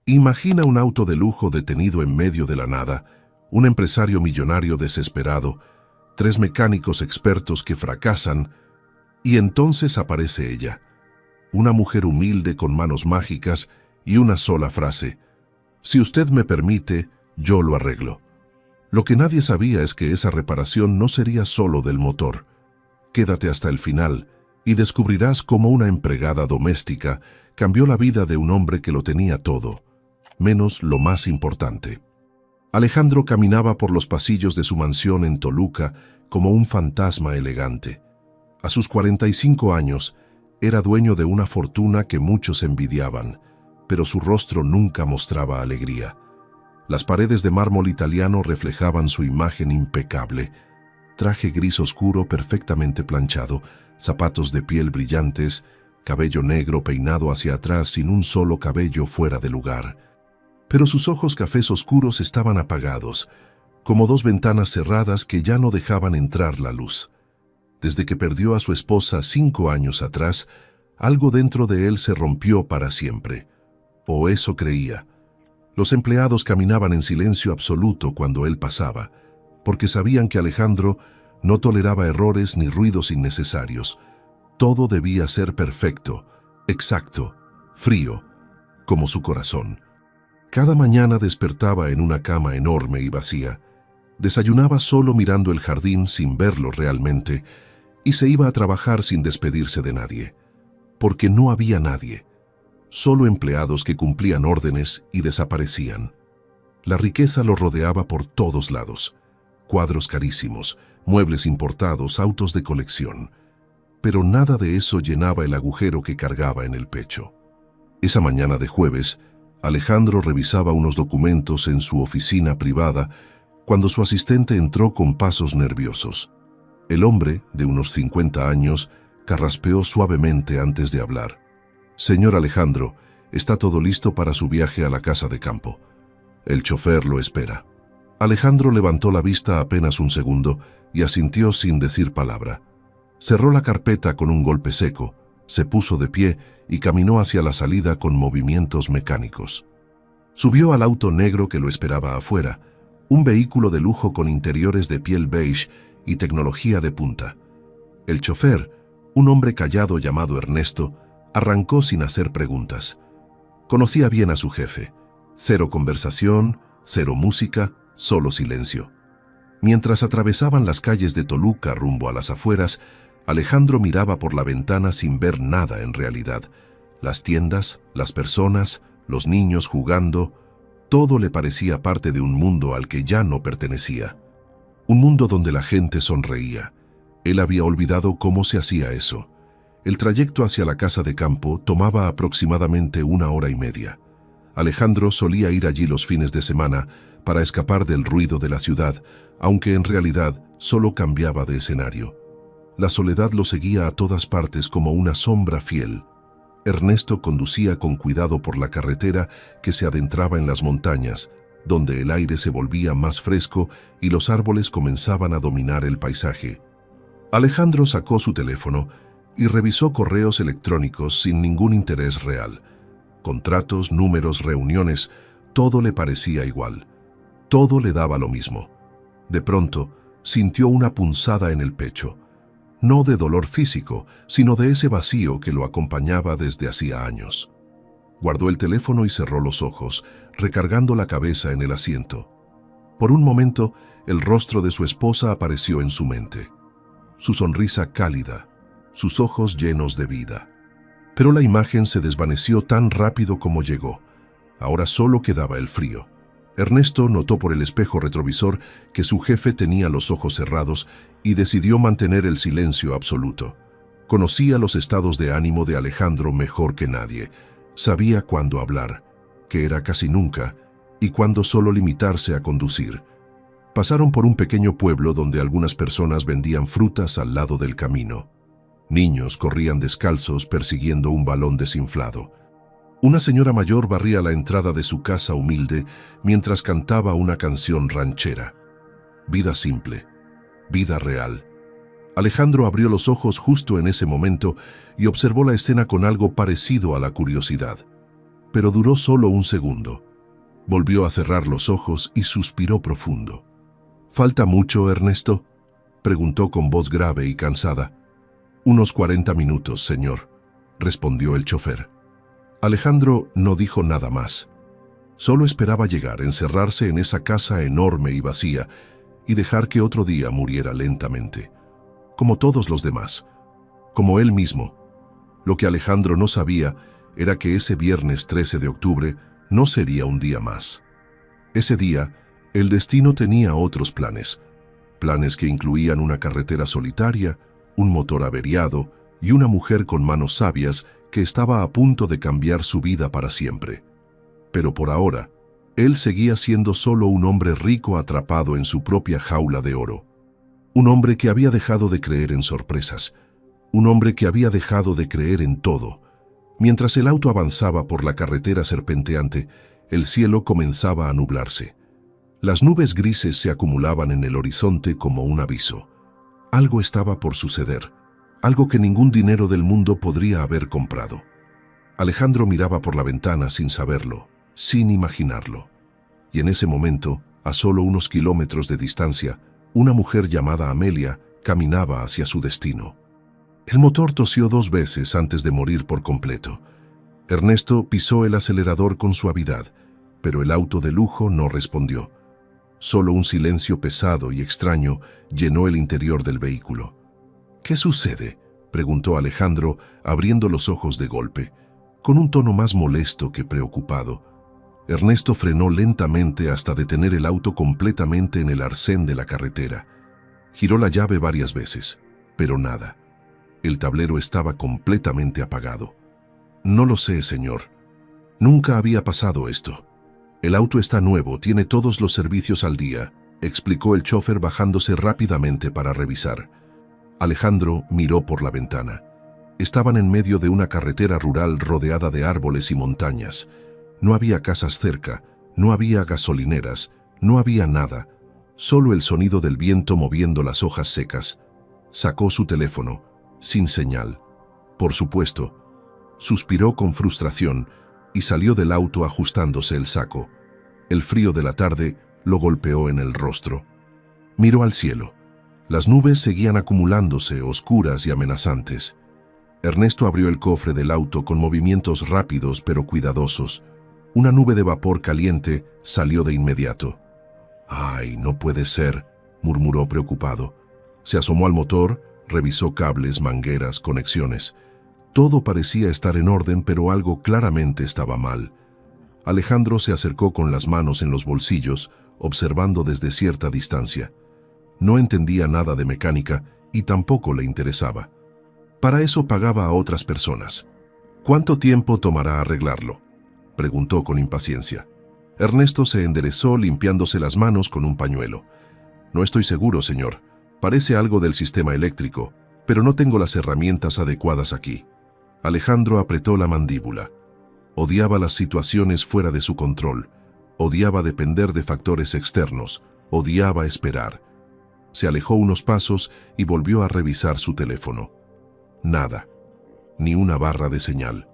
Imagina un auto de lujo detenido en medio de la nada, un empresario millonario desesperado, tres mecánicos expertos que fracasan, y entonces aparece ella, una mujer humilde con manos mágicas y una sola frase: si usted me permite, yo lo arreglo. Lo que nadie sabía es que esa reparación no sería solo del motor. Quédate hasta el final y descubrirás cómo una empregada doméstica cambió la vida de un hombre que lo tenía todo, menos lo más importante. Alejandro caminaba por los pasillos de su mansión en Toluca como un fantasma elegante. A sus 45 años, era dueño de una fortuna que muchos envidiaban, pero su rostro nunca mostraba alegría. Las paredes de mármol italiano reflejaban su imagen impecable: traje gris oscuro perfectamente planchado, zapatos de piel brillantes, cabello negro peinado hacia atrás sin un solo cabello fuera de lugar. Pero sus ojos cafés oscuros estaban apagados, como dos ventanas cerradas que ya no dejaban entrar la luz. Desde que perdió a su esposa 5 años atrás, algo dentro de él se rompió para siempre. O eso creía. Los empleados caminaban en silencio absoluto cuando él pasaba, porque sabían que Alejandro no toleraba errores ni ruidos innecesarios. Todo debía ser perfecto, exacto, frío, como su corazón. Cada mañana despertaba en una cama enorme y vacía, desayunaba solo mirando el jardín sin verlo realmente, y se iba a trabajar sin despedirse de nadie, porque no había nadie, solo empleados que cumplían órdenes y desaparecían. La riqueza lo rodeaba por todos lados: cuadros carísimos, muebles importados, autos de colección. Pero nada de eso llenaba el agujero que cargaba en el pecho. Esa mañana de jueves, Alejandro revisaba unos documentos en su oficina privada cuando su asistente entró con pasos nerviosos. El hombre, de unos 50 años, carraspeó suavemente antes de hablar. «Señor Alejandro, está todo listo para su viaje a la casa de campo. El chofer lo espera». Alejandro levantó la vista apenas un segundo y asintió sin decir palabra. Cerró la carpeta con un golpe seco, se puso de pie y caminó hacia la salida con movimientos mecánicos. Subió al auto negro que lo esperaba afuera, un vehículo de lujo con interiores de piel beige y tecnología de punta. El chofer, un hombre callado llamado Ernesto, arrancó sin hacer preguntas. Conocía bien a su jefe. Cero conversación, cero música, solo silencio. Mientras atravesaban las calles de Toluca rumbo a las afueras, Alejandro miraba por la ventana sin ver nada en realidad. Las tiendas, las personas, los niños jugando, todo le parecía parte de un mundo al que ya no pertenecía. Un mundo donde la gente sonreía. Él había olvidado cómo se hacía eso. El trayecto hacia la casa de campo tomaba aproximadamente 1 hora y media. Alejandro solía ir allí los fines de semana para escapar del ruido de la ciudad, aunque en realidad solo cambiaba de escenario. La soledad lo seguía a todas partes como una sombra fiel. Ernesto conducía con cuidado por la carretera que se adentraba en las montañas, donde el aire se volvía más fresco y los árboles comenzaban a dominar el paisaje. Alejandro sacó su teléfono y revisó correos electrónicos sin ningún interés real. Contratos, números, reuniones, todo le parecía igual. Todo le daba lo mismo. De pronto, sintió una punzada en el pecho. No de dolor físico, sino de ese vacío que lo acompañaba desde hacía años. Guardó el teléfono y cerró los ojos, recargando la cabeza en el asiento. Por un momento, el rostro de su esposa apareció en su mente. Su sonrisa cálida, sus ojos llenos de vida. Pero la imagen se desvaneció tan rápido como llegó. Ahora solo quedaba el frío. Ernesto notó por el espejo retrovisor que su jefe tenía los ojos cerrados y decidió mantener el silencio absoluto. Conocía los estados de ánimo de Alejandro mejor que nadie. Sabía cuándo hablar, que era casi nunca, y cuándo solo limitarse a conducir. Pasaron por un pequeño pueblo donde algunas personas vendían frutas al lado del camino. Niños corrían descalzos persiguiendo un balón desinflado. Una señora mayor barría la entrada de su casa humilde mientras cantaba una canción ranchera. Vida simple, vida real. Alejandro abrió los ojos justo en ese momento y observó la escena con algo parecido a la curiosidad. pero duró solo un segundo. Volvió a cerrar los ojos y suspiró profundo. ¿Falta mucho, Ernesto?, preguntó con voz grave y cansada. «Unos 40 minutos, señor», respondió el chofer. Alejandro no dijo nada más. Solo esperaba llegar, encerrarse en esa casa enorme y vacía y dejar que otro día muriera lentamente, como todos los demás, como él mismo. Lo que Alejandro no sabía era que ese viernes 13 de octubre no sería un día más. Ese día, el destino tenía otros planes, planes que incluían una carretera solitaria, un motor averiado y una mujer con manos sabias que estaba a punto de cambiar su vida para siempre. Pero por ahora, él seguía siendo solo un hombre rico atrapado en su propia jaula de oro. Un hombre que había dejado de creer en sorpresas, un hombre que había dejado de creer en todo. Mientras el auto avanzaba por la carretera serpenteante, el cielo comenzaba a nublarse. Las nubes grises se acumulaban en el horizonte como un aviso. Algo estaba por suceder, algo que ningún dinero del mundo podría haber comprado. Alejandro miraba por la ventana sin saberlo, sin imaginarlo. Y en ese momento, a solo unos kilómetros de distancia, una mujer llamada Amelia caminaba hacia su destino. El motor tosió 2 veces antes de morir por completo. Ernesto pisó el acelerador con suavidad, pero el auto de lujo no respondió. Solo un silencio pesado y extraño llenó el interior del vehículo. «¿Qué sucede?», preguntó Alejandro, abriendo los ojos de golpe, con un tono más molesto que preocupado. Ernesto frenó lentamente hasta detener el auto completamente en el arcén de la carretera. Giró la llave varias veces, pero nada. El tablero estaba completamente apagado. «No lo sé, señor. Nunca había pasado esto. El auto está nuevo, tiene todos los servicios al día», explicó el chofer bajándose rápidamente para revisar. Alejandro miró por la ventana. Estaban en medio de una carretera rural rodeada de árboles y montañas. No había casas cerca, no había gasolineras, no había nada. Solo el sonido del viento moviendo las hojas secas. Sacó su teléfono, sin señal. Por supuesto. Suspiró con frustración y salió del auto ajustándose el saco. El frío de la tarde lo golpeó en el rostro. Miró al cielo. Las nubes seguían acumulándose, oscuras y amenazantes. Ernesto abrió el cofre del auto con movimientos rápidos pero cuidadosos. Una nube de vapor caliente salió de inmediato. «Ay, no puede ser», murmuró preocupado. Se asomó al motor, revisó cables, mangueras, conexiones. Todo parecía estar en orden, pero algo claramente estaba mal. Alejandro se acercó con las manos en los bolsillos, observando desde cierta distancia. No entendía nada de mecánica y tampoco le interesaba. Para eso pagaba a otras personas. «¿Cuánto tiempo tomará arreglarlo?», preguntó con impaciencia. Ernesto se enderezó limpiándose las manos con un pañuelo. «No estoy seguro, señor. Parece algo del sistema eléctrico, pero no tengo las herramientas adecuadas aquí». Alejandro apretó la mandíbula. Odiaba las situaciones fuera de su control. Odiaba depender de factores externos. Odiaba esperar. Se alejó unos pasos y volvió a revisar su teléfono. Nada. Ni una barra de señal.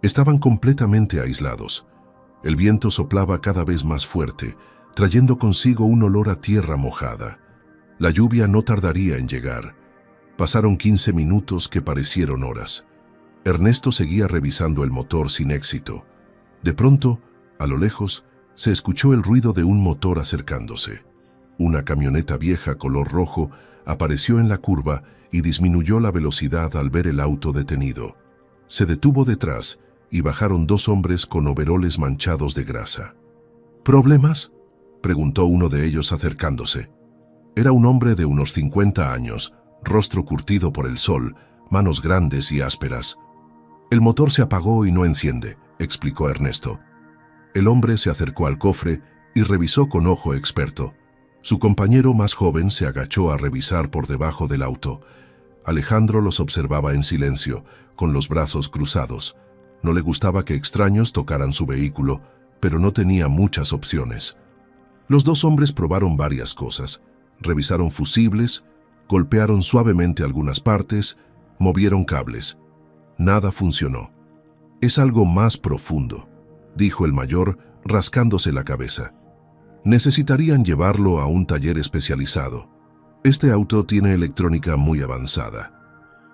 Estaban completamente aislados. El viento soplaba cada vez más fuerte, trayendo consigo un olor a tierra mojada. La lluvia no tardaría en llegar. Pasaron 15 minutos que parecieron horas. Ernesto seguía revisando el motor sin éxito. De pronto, a lo lejos, se escuchó el ruido de un motor acercándose. Una camioneta vieja color rojo apareció en la curva y disminuyó la velocidad al ver el auto detenido. Se detuvo detrás y bajaron 2 hombres con overoles manchados de grasa. «¿Problemas?», preguntó uno de ellos acercándose. Era un hombre de unos 50 años, rostro curtido por el sol, manos grandes y ásperas. «El motor se apagó y no enciende», explicó Ernesto. El hombre se acercó al cofre y revisó con ojo experto. Su compañero más joven se agachó a revisar por debajo del auto. Alejandro los observaba en silencio, con los brazos cruzados. No le gustaba que extraños tocaran su vehículo, pero no tenía muchas opciones. Los 2 hombres probaron varias cosas. Revisaron fusibles, golpearon suavemente algunas partes, movieron cables. Nada funcionó. «Es algo más profundo», dijo el mayor, rascándose la cabeza. Necesitarían llevarlo a un taller especializado. Este auto tiene electrónica muy avanzada.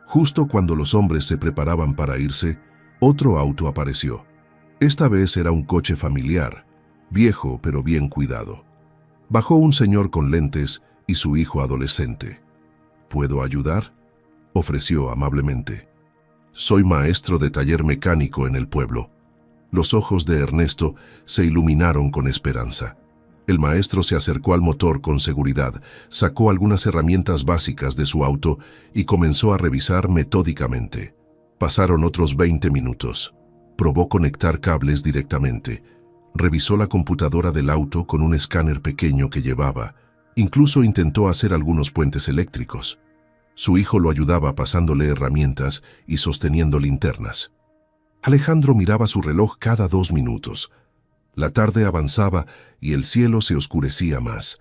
Justo cuando los hombres se preparaban para irse, otro auto apareció. Esta vez era un coche familiar, viejo pero bien cuidado. Bajó un señor con lentes y su hijo adolescente. ¿Puedo ayudar?, ofreció amablemente. Soy maestro de taller mecánico en el pueblo. Los ojos de Ernesto se iluminaron con esperanza. El maestro se acercó al motor con seguridad, sacó algunas herramientas básicas de su auto y comenzó a revisar metódicamente. Pasaron otros 20 minutos. Probó conectar cables directamente. Revisó la computadora del auto con un escáner pequeño que llevaba. Incluso intentó hacer algunos puentes eléctricos. Su hijo lo ayudaba pasándole herramientas y sosteniendo linternas. Alejandro miraba su reloj cada 2 minutos. La tarde avanzaba y el cielo se oscurecía más.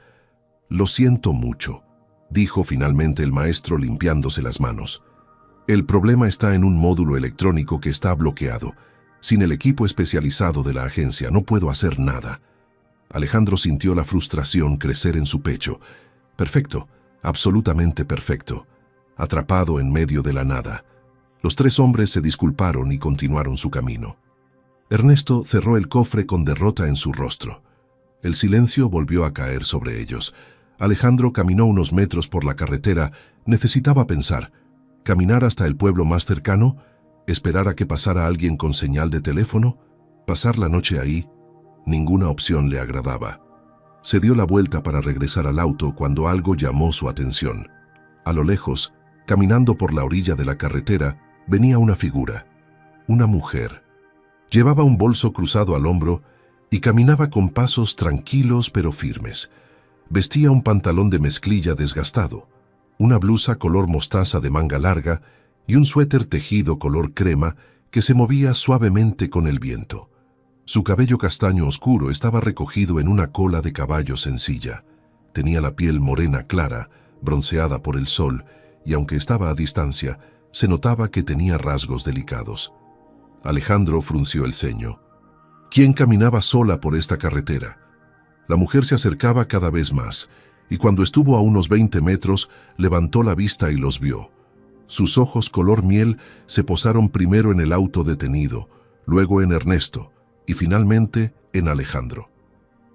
«Lo siento mucho», dijo finalmente el maestro limpiándose las manos. «El problema está en un módulo electrónico que está bloqueado. Sin el equipo especializado de la agencia no puedo hacer nada». Alejandro sintió la frustración crecer en su pecho. Perfecto, absolutamente perfecto. Atrapado en medio de la nada. Los 3 hombres se disculparon y continuaron su camino. Ernesto cerró el cofre con derrota en su rostro. El silencio volvió a caer sobre ellos. Alejandro caminó unos metros por la carretera. Necesitaba pensar. ¿Caminar hasta el pueblo más cercano? ¿Esperar a que pasara alguien con señal de teléfono? ¿Pasar la noche ahí? Ninguna opción le agradaba. Se dio la vuelta para regresar al auto cuando algo llamó su atención. A lo lejos, caminando por la orilla de la carretera, venía una figura. Una mujer. Llevaba un bolso cruzado al hombro y caminaba con pasos tranquilos pero firmes. Vestía un pantalón de mezclilla desgastado, una blusa color mostaza de manga larga y un suéter tejido color crema que se movía suavemente con el viento. Su cabello castaño oscuro estaba recogido en una cola de caballo sencilla. Tenía la piel morena clara, bronceada por el sol, y aunque estaba a distancia, se notaba que tenía rasgos delicados. Alejandro frunció el ceño. ¿Quién caminaba sola por esta carretera? La mujer se acercaba cada vez más, y cuando estuvo a unos 20 metros, levantó la vista y los vio. Sus ojos color miel se posaron primero en el auto detenido, luego en Ernesto, y finalmente en Alejandro.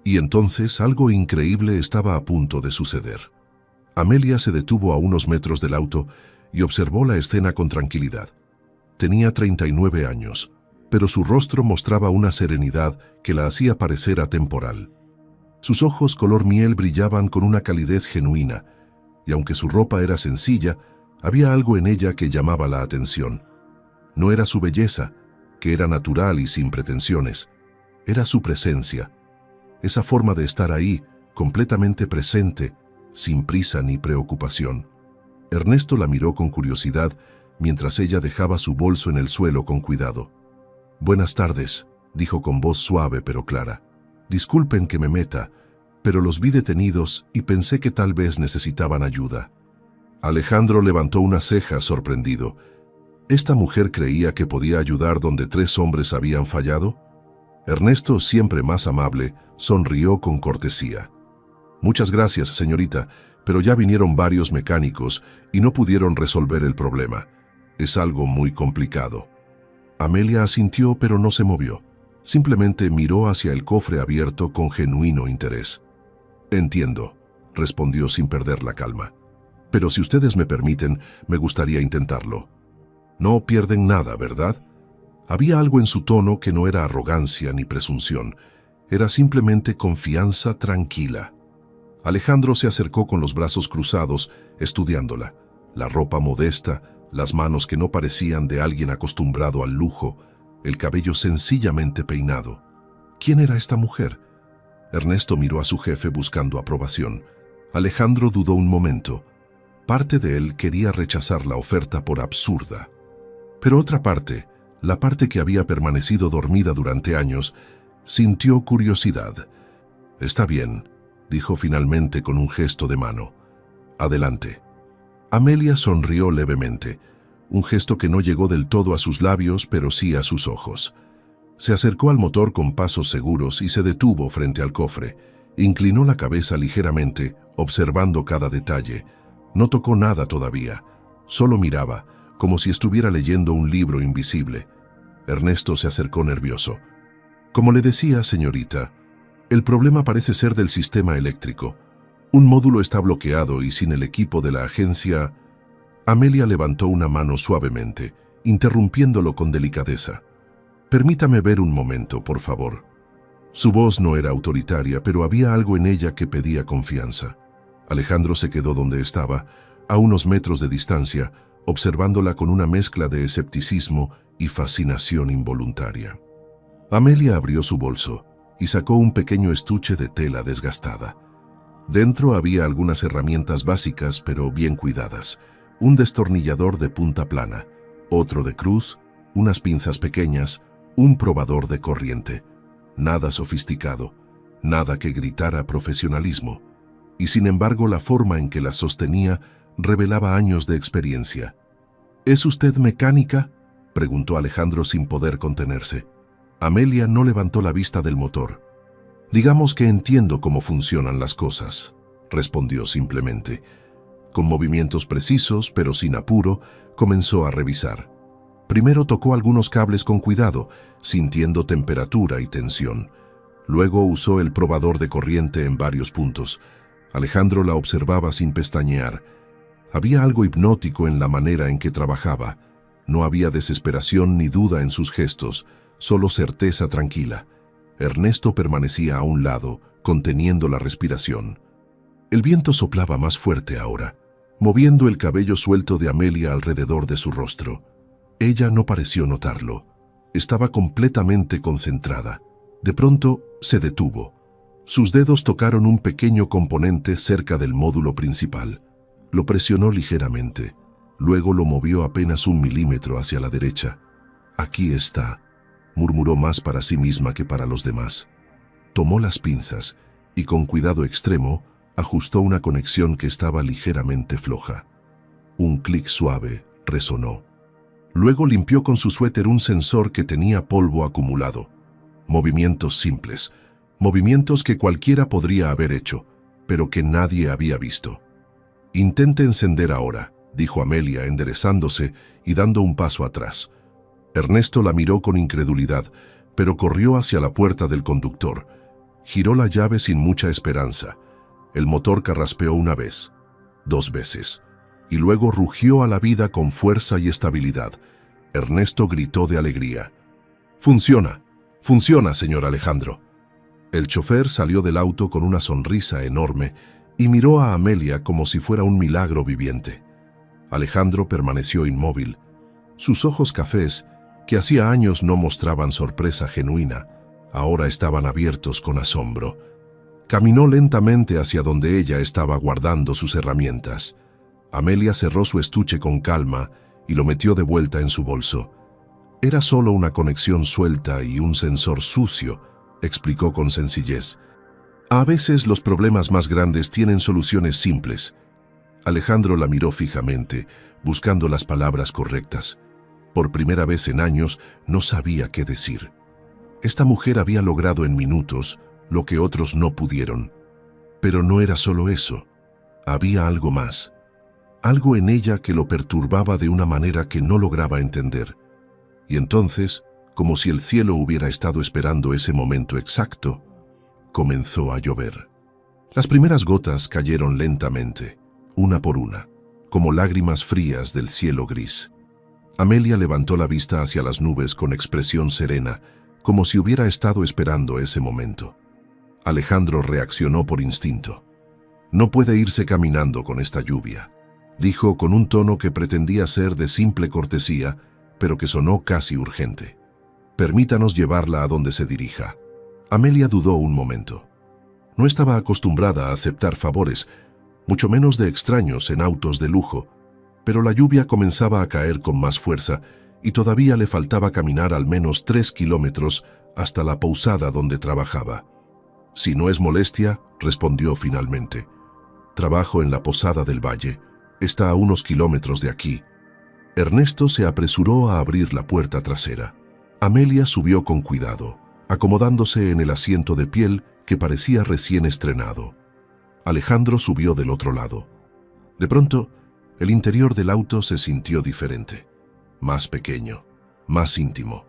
Y entonces algo increíble estaba a punto de suceder. Amelia se detuvo a unos metros del auto y observó la escena con tranquilidad. Tenía 39 años, pero su rostro mostraba una serenidad que la hacía parecer atemporal. Sus ojos color miel brillaban con una calidez genuina, y aunque su ropa era sencilla, había algo en ella que llamaba la atención. No era su belleza, que era natural y sin pretensiones, era su presencia, esa forma de estar ahí, completamente presente, sin prisa ni preocupación. Ernesto la miró con curiosidad mientras ella dejaba su bolso en el suelo con cuidado. «Buenas tardes», dijo con voz suave pero clara. «Disculpen que me meta, pero los vi detenidos y pensé que tal vez necesitaban ayuda». Alejandro levantó una ceja sorprendido. ¿Esta mujer creía que podía ayudar donde 3 hombres habían fallado? Ernesto, siempre más amable, sonrió con cortesía. «Muchas gracias, señorita, pero ya vinieron varios mecánicos y no pudieron resolver el problema. Es algo muy complicado». Amelia asintió pero no se movió. Simplemente miró hacia el cofre abierto con genuino interés. «Entiendo», respondió sin perder la calma. «Pero si ustedes me permiten, me gustaría intentarlo». «No pierden nada, ¿verdad?». Había algo en su tono que no era arrogancia ni presunción. Era simplemente confianza tranquila. Alejandro se acercó con los brazos cruzados, estudiándola. La ropa modesta, las manos que no parecían de alguien acostumbrado al lujo, el cabello sencillamente peinado. ¿Quién era esta mujer? Ernesto miró a su jefe buscando aprobación. Alejandro dudó un momento. Parte de él quería rechazar la oferta por absurda. Pero otra parte, la parte que había permanecido dormida durante años, sintió curiosidad. «Está bien», dijo finalmente con un gesto de mano. «Adelante». Amelia sonrió levemente, un gesto que no llegó del todo a sus labios, pero sí a sus ojos. Se acercó al motor con pasos seguros y se detuvo frente al cofre. Inclinó la cabeza ligeramente, observando cada detalle. No tocó nada todavía, solo miraba, como si estuviera leyendo un libro invisible. Ernesto se acercó nervioso. Como le decía, señorita, el problema parece ser del sistema eléctrico. Un módulo está bloqueado y sin el equipo de la agencia... Amelia levantó una mano suavemente, interrumpiéndolo con delicadeza. Permítame ver un momento, por favor. Su voz no era autoritaria, pero había algo en ella que pedía confianza. Alejandro se quedó donde estaba, a unos metros de distancia, observándola con una mezcla de escepticismo y fascinación involuntaria. Amelia abrió su bolso y sacó un pequeño estuche de tela desgastada. Dentro había algunas herramientas básicas, pero bien cuidadas. Un destornillador de punta plana, otro de cruz, unas pinzas pequeñas, un probador de corriente. Nada sofisticado, nada que gritara profesionalismo. Y sin embargo la forma en que las sostenía revelaba años de experiencia. ¿Es usted mecánica?, preguntó Alejandro sin poder contenerse. Amelia no levantó la vista del motor. Digamos que entiendo cómo funcionan las cosas, respondió simplemente. Con movimientos precisos, pero sin apuro, comenzó a revisar. Primero tocó algunos cables con cuidado, sintiendo temperatura y tensión. Luego usó el probador de corriente en varios puntos. Alejandro la observaba sin pestañear. Había algo hipnótico en la manera en que trabajaba. No había desesperación ni duda en sus gestos, solo certeza tranquila. Ernesto permanecía a un lado, conteniendo la respiración. El viento soplaba más fuerte ahora, moviendo el cabello suelto de Amelia alrededor de su rostro. Ella no pareció notarlo. Estaba completamente concentrada. De pronto, se detuvo. Sus dedos tocaron un pequeño componente cerca del módulo principal. Lo presionó ligeramente. Luego lo movió apenas 1 milímetro hacia la derecha. «Aquí está», murmuró más para sí misma que para los demás. Tomó las pinzas y con cuidado extremo ajustó una conexión que estaba ligeramente floja. Un clic suave resonó. Luego limpió con su suéter un sensor que tenía polvo acumulado. Movimientos simples, movimientos que cualquiera podría haber hecho, pero que nadie había visto. «Intente encender ahora», dijo Amelia enderezándose y dando un paso atrás. Ernesto la miró con incredulidad, pero corrió hacia la puerta del conductor. Giró la llave sin mucha esperanza. El motor carraspeó una vez, 2 veces, y luego rugió a la vida con fuerza y estabilidad. Ernesto gritó de alegría. «¡Funciona! ¡Funciona, señor Alejandro!». El chofer salió del auto con una sonrisa enorme y miró a Amelia como si fuera un milagro viviente. Alejandro permaneció inmóvil. Sus ojos cafés, que hacía años no mostraban sorpresa genuina, ahora estaban abiertos con asombro. Caminó lentamente hacia donde ella estaba guardando sus herramientas. Amelia cerró su estuche con calma y lo metió de vuelta en su bolso. «Era solo una conexión suelta y un sensor sucio», explicó con sencillez. «A veces los problemas más grandes tienen soluciones simples». Alejandro la miró fijamente, buscando las palabras correctas. Por primera vez en años no sabía qué decir. Esta mujer había logrado en minutos lo que otros no pudieron. Pero no era solo eso. Había algo más. Algo en ella que lo perturbaba de una manera que no lograba entender. Y entonces, como si el cielo hubiera estado esperando ese momento exacto, comenzó a llover. Las primeras gotas cayeron lentamente, una por una, como lágrimas frías del cielo gris. Amelia levantó la vista hacia las nubes con expresión serena, como si hubiera estado esperando ese momento. Alejandro reaccionó por instinto. «No puede irse caminando con esta lluvia», dijo con un tono que pretendía ser de simple cortesía, pero que sonó casi urgente. «Permítanos llevarla a donde se dirija». Amelia dudó un momento. No estaba acostumbrada a aceptar favores, mucho menos de extraños en autos de lujo, pero la lluvia comenzaba a caer con más fuerza y todavía le faltaba caminar al menos 3 kilómetros hasta la posada donde trabajaba. «Si no es molestia», respondió finalmente. «Trabajo en la posada del Valle. Está a unos kilómetros de aquí». Ernesto se apresuró a abrir la puerta trasera. Amelia subió con cuidado, acomodándose en el asiento de piel que parecía recién estrenado. Alejandro subió del otro lado. De pronto, el interior del auto se sintió diferente, más pequeño, más íntimo,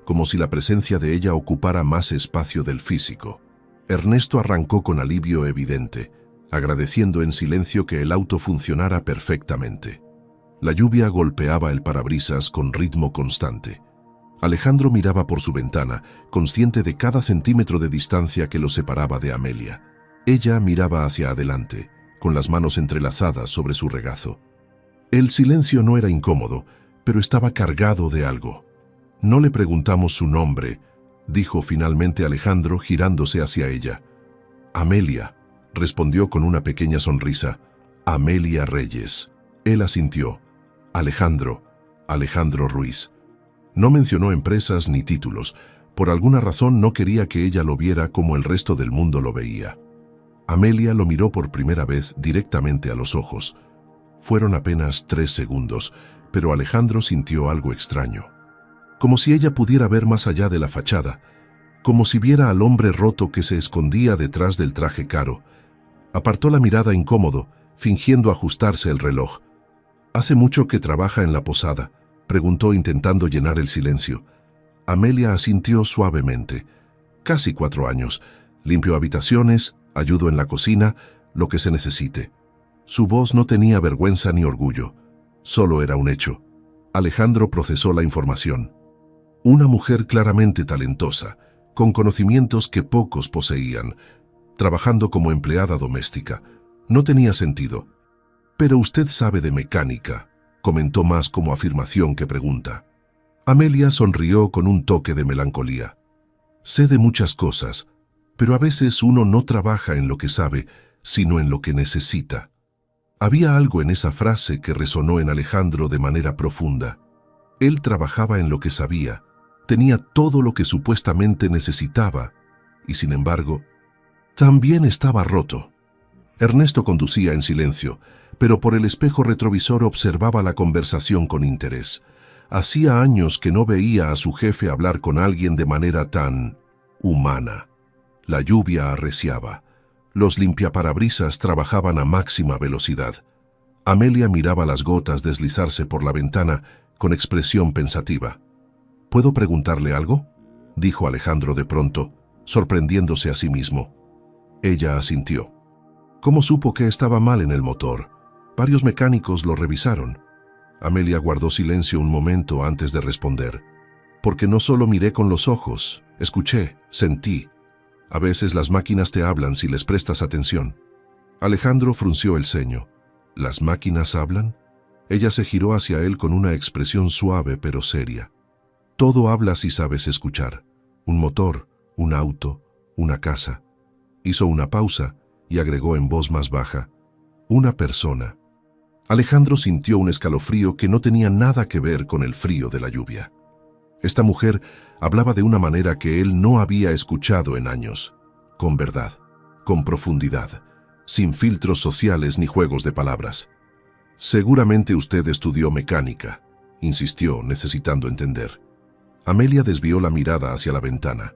como si la presencia de ella ocupara más espacio del físico. Ernesto arrancó con alivio evidente, agradeciendo en silencio que el auto funcionara perfectamente. La lluvia golpeaba el parabrisas con ritmo constante. Alejandro miraba por su ventana, consciente de cada centímetro de distancia que lo separaba de Amelia. Ella miraba hacia adelante, con las manos entrelazadas sobre su regazo. El silencio no era incómodo, pero estaba cargado de algo. «No le preguntamos su nombre», dijo finalmente Alejandro girándose hacia ella. «Amelia», respondió con una pequeña sonrisa. «Amelia Reyes». Él asintió. «Alejandro, Alejandro Ruiz». No mencionó empresas ni títulos. Por alguna razón no quería que ella lo viera como el resto del mundo lo veía. Amelia lo miró por primera vez directamente a los ojos. Fueron apenas 3 segundos, pero Alejandro sintió algo extraño. Como si ella pudiera ver más allá de la fachada, como si viera al hombre roto que se escondía detrás del traje caro. Apartó la mirada incómodo, fingiendo ajustarse el reloj. «¿Hace mucho que trabaja en la posada?», preguntó intentando llenar el silencio. Amelia asintió suavemente. «Casi 4 años. Limpio habitaciones, ayudo en la cocina, lo que se necesite». Su voz no tenía vergüenza ni orgullo. Solo era un hecho. Alejandro procesó la información. Una mujer claramente talentosa, con conocimientos que pocos poseían, trabajando como empleada doméstica. No tenía sentido. «Pero usted sabe de mecánica», comentó más como afirmación que pregunta. Amelia sonrió con un toque de melancolía. «Sé de muchas cosas, pero a veces uno no trabaja en lo que sabe, sino en lo que necesita». Había algo en esa frase que resonó en Alejandro de manera profunda. Él trabajaba en lo que sabía, tenía todo lo que supuestamente necesitaba, y sin embargo, también estaba roto. Ernesto conducía en silencio, pero por el espejo retrovisor observaba la conversación con interés. Hacía años que no veía a su jefe hablar con alguien de manera tan humana. La lluvia arreciaba. Los limpiaparabrisas trabajaban a máxima velocidad. Amelia miraba las gotas deslizarse por la ventana con expresión pensativa. «¿Puedo preguntarle algo?», dijo Alejandro de pronto, sorprendiéndose a sí mismo. Ella asintió. «¿Cómo supo que estaba mal en el motor? Varios mecánicos lo revisaron». Amelia guardó silencio un momento antes de responder. «Porque no solo miré con los ojos, escuché, sentí. A veces las máquinas te hablan si les prestas atención». Alejandro frunció el ceño. «¿Las máquinas hablan?». Ella se giró hacia él con una expresión suave pero seria. «Todo habla si sabes escuchar. Un motor, un auto, una casa». Hizo una pausa y agregó en voz más baja: «Una persona». Alejandro sintió un escalofrío que no tenía nada que ver con el frío de la lluvia. Esta mujer hablaba de una manera que él no había escuchado en años, con verdad, con profundidad, sin filtros sociales ni juegos de palabras. «Seguramente usted estudió mecánica», insistió, necesitando entender. Amelia desvió la mirada hacia la ventana.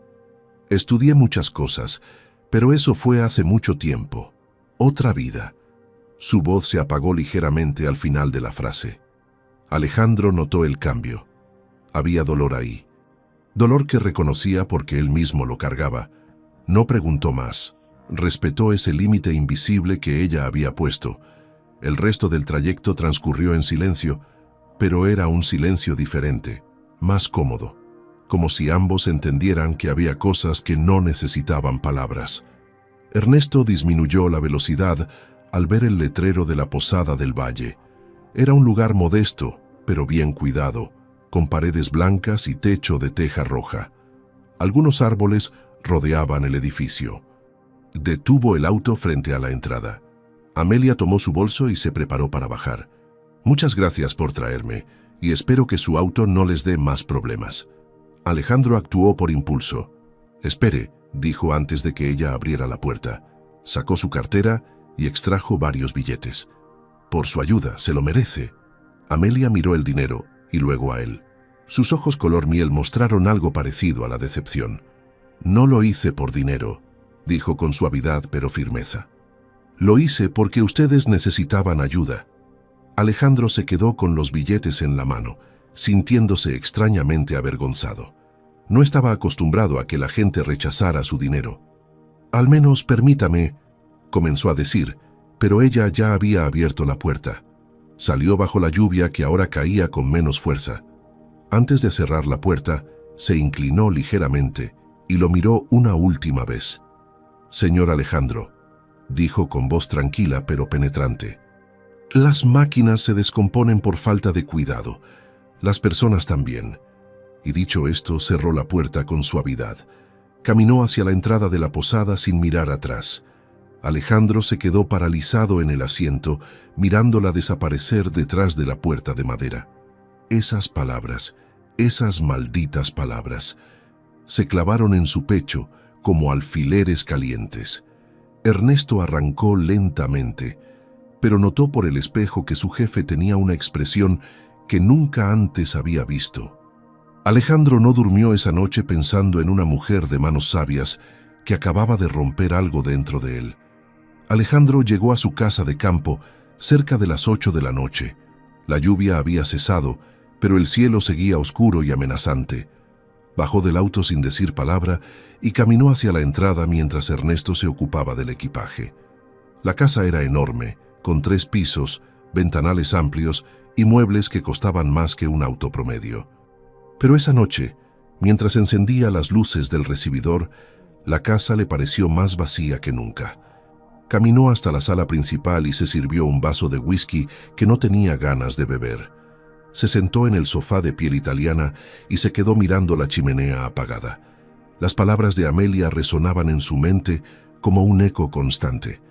«Estudié muchas cosas, pero eso fue hace mucho tiempo. Otra vida». Su voz se apagó ligeramente al final de la frase. Alejandro notó el cambio. Había dolor ahí. Dolor que reconocía porque él mismo lo cargaba. No preguntó más. Respetó ese límite invisible que ella había puesto. El resto del trayecto transcurrió en silencio, pero era un silencio diferente, más cómodo, como si ambos entendieran que había cosas que no necesitaban palabras. Ernesto disminuyó la velocidad al ver el letrero de la Posada del Valle. Era un lugar modesto, pero bien cuidado, con paredes blancas y techo de teja roja. Algunos árboles rodeaban el edificio. Detuvo el auto frente a la entrada. Amelia tomó su bolso y se preparó para bajar. «Muchas gracias por traerme, y espero que su auto no les dé más problemas». Alejandro actuó por impulso. «Espere», dijo antes de que ella abriera la puerta. Sacó su cartera y extrajo varios billetes. «Por su ayuda, se lo merece». Amelia miró el dinero y luego a él. Sus ojos color miel mostraron algo parecido a la decepción. «No lo hice por dinero», dijo con suavidad pero firmeza. «Lo hice porque ustedes necesitaban ayuda». Alejandro se quedó con los billetes en la mano, sintiéndose extrañamente avergonzado. No estaba acostumbrado a que la gente rechazara su dinero. «Al menos permítame», comenzó a decir, pero ella ya había abierto la puerta. Salió bajo la lluvia que ahora caía con menos fuerza. Antes de cerrar la puerta, se inclinó ligeramente y lo miró una última vez. «Señor Alejandro», dijo con voz tranquila pero penetrante, «las máquinas se descomponen por falta de cuidado, las personas también». Y dicho esto, cerró la puerta con suavidad. Caminó hacia la entrada de la posada sin mirar atrás. Alejandro se quedó paralizado en el asiento, mirándola desaparecer detrás de la puerta de madera. Esas palabras, esas malditas palabras, se clavaron en su pecho como alfileres calientes. Ernesto arrancó lentamente, pero notó por el espejo que su jefe tenía una expresión que nunca antes había visto. Alejandro no durmió esa noche pensando en una mujer de manos sabias que acababa de romper algo dentro de él. Alejandro llegó a su casa de campo cerca de las 8 de la noche. La lluvia había cesado, pero el cielo seguía oscuro y amenazante. Bajó del auto sin decir palabra y caminó hacia la entrada mientras Ernesto se ocupaba del equipaje. La casa era enorme, con 3 pisos, ventanales amplios y muebles que costaban más que un auto promedio. Pero esa noche, mientras encendía las luces del recibidor, la casa le pareció más vacía que nunca. Caminó hasta la sala principal y se sirvió un vaso de whisky que no tenía ganas de beber. Se sentó en el sofá de piel italiana y se quedó mirando la chimenea apagada. Las palabras de Amelia resonaban en su mente como un eco constante.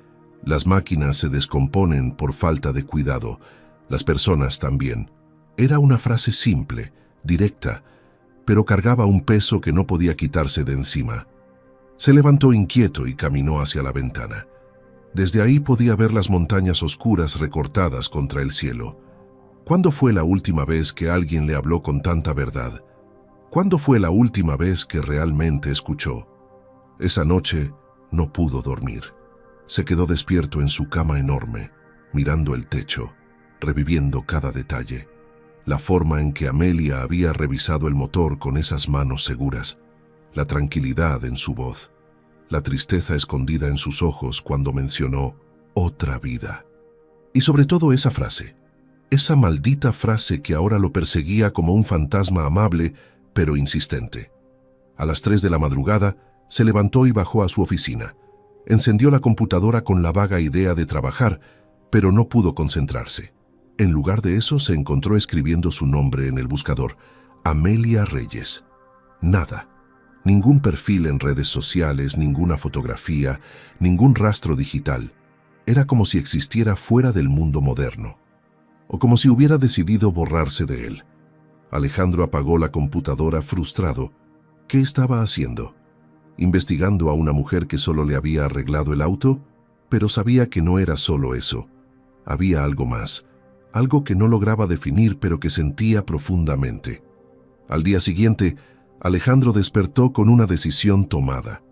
Las máquinas se descomponen por falta de cuidado, las personas también. Era una frase simple, directa, pero cargaba un peso que no podía quitarse de encima. Se levantó inquieto y caminó hacia la ventana. Desde ahí podía ver las montañas oscuras recortadas contra el cielo. ¿Cuándo fue la última vez que alguien le habló con tanta verdad? ¿Cuándo fue la última vez que realmente escuchó? Esa noche no pudo dormir. Se quedó despierto en su cama enorme, mirando el techo, reviviendo cada detalle. La forma en que Amelia había revisado el motor con esas manos seguras, la tranquilidad en su voz, la tristeza escondida en sus ojos cuando mencionó otra vida. Y sobre todo esa frase, esa maldita frase que ahora lo perseguía como un fantasma amable pero insistente. A las 3 de la madrugada se levantó y bajó a su oficina. Encendió la computadora con la vaga idea de trabajar, pero no pudo concentrarse. En lugar de eso se encontró escribiendo su nombre en el buscador, Amelia Reyes. Nada. Ningún perfil en redes sociales, ninguna fotografía, ningún rastro digital. Era como si existiera fuera del mundo moderno, o como si hubiera decidido borrarse de él. Alejandro apagó la computadora frustrado. ¿Qué estaba haciendo? ¿Investigando a una mujer que solo le había arreglado el auto? Pero sabía que no era solo eso. Había algo más, algo que no lograba definir pero que sentía profundamente. Al día siguiente, Alejandro despertó con una decisión tomada.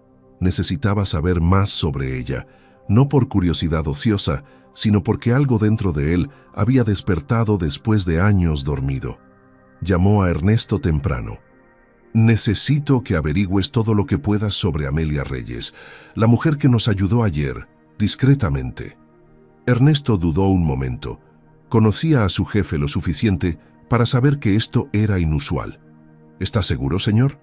Necesitaba saber más sobre ella, no por curiosidad ociosa, sino porque algo dentro de él había despertado después de años dormido. Llamó a Ernesto temprano. «Necesito que averigües todo lo que puedas sobre Amelia Reyes, la mujer que nos ayudó ayer, discretamente». Ernesto dudó un momento. Conocía a su jefe lo suficiente para saber que esto era inusual. «¿Está seguro, señor?»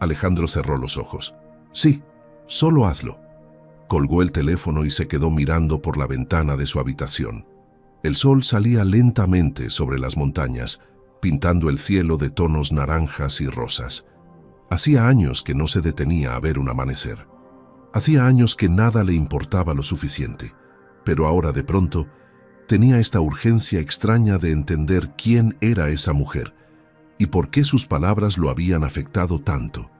Alejandro cerró los ojos. «Sí, solo hazlo». Colgó el teléfono y se quedó mirando por la ventana de su habitación. El sol salía lentamente sobre las montañas, pintando el cielo de tonos naranjas y rosas. Hacía años que no se detenía a ver un amanecer. Hacía años que nada le importaba lo suficiente, pero ahora de pronto tenía esta urgencia extraña de entender quién era esa mujer y por qué sus palabras lo habían afectado tanto.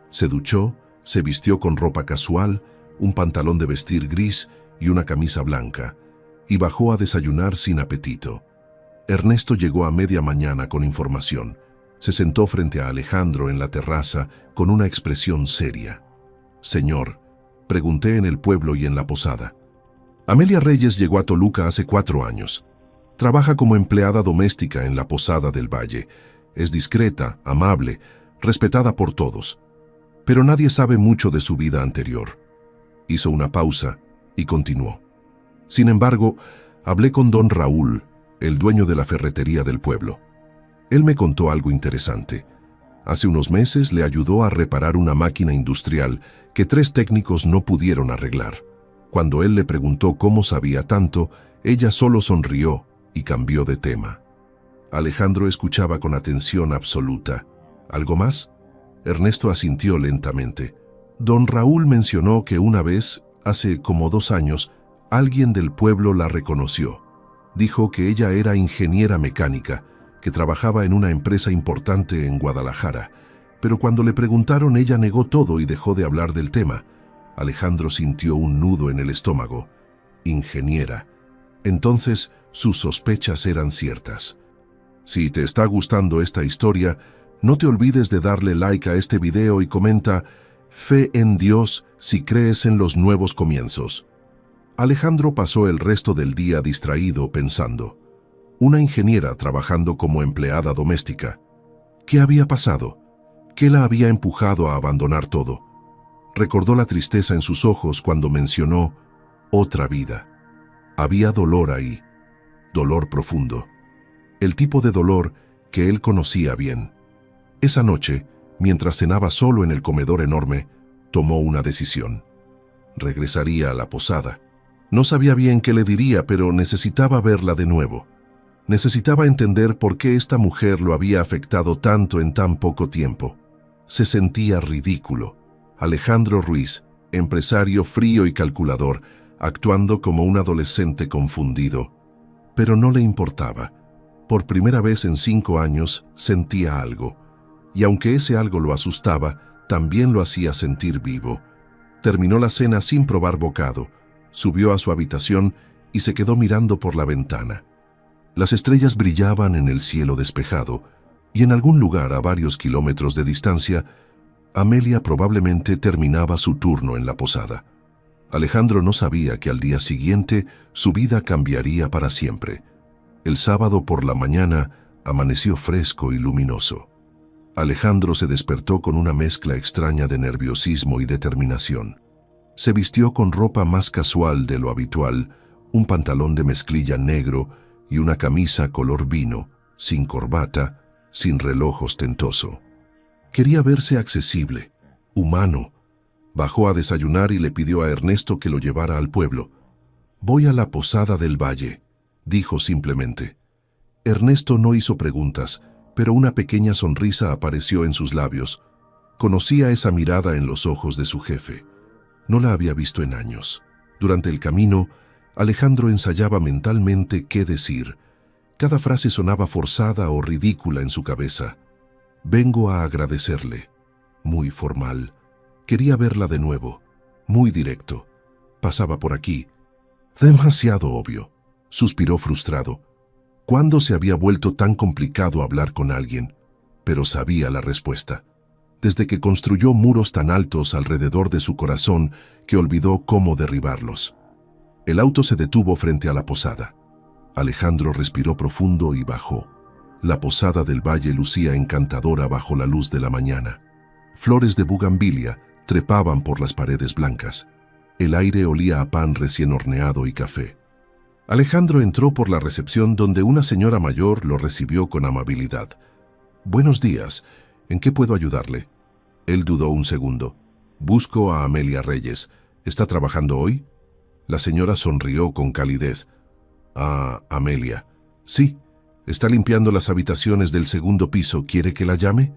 Se duchó, se vistió con ropa casual, un pantalón de vestir gris y una camisa blanca, y bajó a desayunar sin apetito. Ernesto llegó a media mañana con información. Se sentó frente a Alejandro en la terraza con una expresión seria. «Señor», pregunté en el pueblo y en la posada. Amelia Reyes llegó a Toluca hace 4 años. Trabaja como empleada doméstica en la Posada del Valle. Es discreta, amable, respetada por todos. Pero nadie sabe mucho de su vida anterior. Hizo una pausa y continuó. Sin embargo, hablé con don Raúl, el dueño de la ferretería del pueblo. Él me contó algo interesante. Hace unos meses le ayudó a reparar una máquina industrial que 3 técnicos no pudieron arreglar. Cuando él le preguntó cómo sabía tanto, ella solo sonrió y cambió de tema. Alejandro escuchaba con atención absoluta. ¿Algo más? Ernesto asintió lentamente. Don Raúl mencionó que una vez, hace como 2 años, alguien del pueblo la reconoció. Dijo que ella era ingeniera mecánica, que trabajaba en una empresa importante en Guadalajara, pero cuando le preguntaron ella negó todo y dejó de hablar del tema. Alejandro sintió un nudo en el estómago. Ingeniera. Entonces, sus sospechas eran ciertas. Si te está gustando esta historia, no te olvides de darle like a este video y comenta «Fe en Dios si crees en los nuevos comienzos». Alejandro pasó el resto del día distraído pensando. Una ingeniera trabajando como empleada doméstica. ¿Qué había pasado? ¿Qué la había empujado a abandonar todo? Recordó la tristeza en sus ojos cuando mencionó otra vida. Había dolor ahí, dolor profundo. El tipo de dolor que él conocía bien. Esa noche, mientras cenaba solo en el comedor enorme, tomó una decisión. Regresaría a la posada. No sabía bien qué le diría, pero necesitaba verla de nuevo. Necesitaba entender por qué esta mujer lo había afectado tanto en tan poco tiempo. Se sentía ridículo. Alejandro Ruiz, empresario frío y calculador, actuando como un adolescente confundido. Pero no le importaba. Por primera vez en 5 años sentía algo. Y aunque ese algo lo asustaba, también lo hacía sentir vivo. Terminó la cena sin probar bocado. Subió a su habitación y se quedó mirando por la ventana. Las estrellas brillaban en el cielo despejado, y en algún lugar a varios kilómetros de distancia, Amelia probablemente terminaba su turno en la posada. Alejandro no sabía que al día siguiente su vida cambiaría para siempre. El sábado por la mañana amaneció fresco y luminoso. Alejandro se despertó con una mezcla extraña de nerviosismo y determinación. Se vistió con ropa más casual de lo habitual, un pantalón de mezclilla negro y una camisa color vino, sin corbata, sin reloj ostentoso. Quería verse accesible, humano. Bajó a desayunar y le pidió a Ernesto que lo llevara al pueblo. «Voy a la Posada del Valle», dijo simplemente. Ernesto no hizo preguntas, pero una pequeña sonrisa apareció en sus labios. Conocía esa mirada en los ojos de su jefe. No la había visto en años. Durante el camino, Alejandro ensayaba mentalmente qué decir. Cada frase sonaba forzada o ridícula en su cabeza. «Vengo a agradecerle». Muy formal. Quería verla de nuevo. Muy directo. Pasaba por aquí. Demasiado obvio. Suspiró frustrado. ¿Cuándo se había vuelto tan complicado hablar con alguien? Pero sabía la respuesta. Desde que construyó muros tan altos alrededor de su corazón que olvidó cómo derribarlos. El auto se detuvo frente a la posada. Alejandro respiró profundo y bajó. La Posada del Valle lucía encantadora bajo la luz de la mañana. Flores de bugambilia trepaban por las paredes blancas. El aire olía a pan recién horneado y café. Alejandro entró por la recepción donde una señora mayor lo recibió con amabilidad. «Buenos días, ¿en qué puedo ayudarle?» Él dudó un segundo. «Busco a Amelia Reyes. ¿Está trabajando hoy?» La señora sonrió con calidez. «Ah, Amelia. Sí, está limpiando las habitaciones del segundo piso. ¿Quiere que la llame?»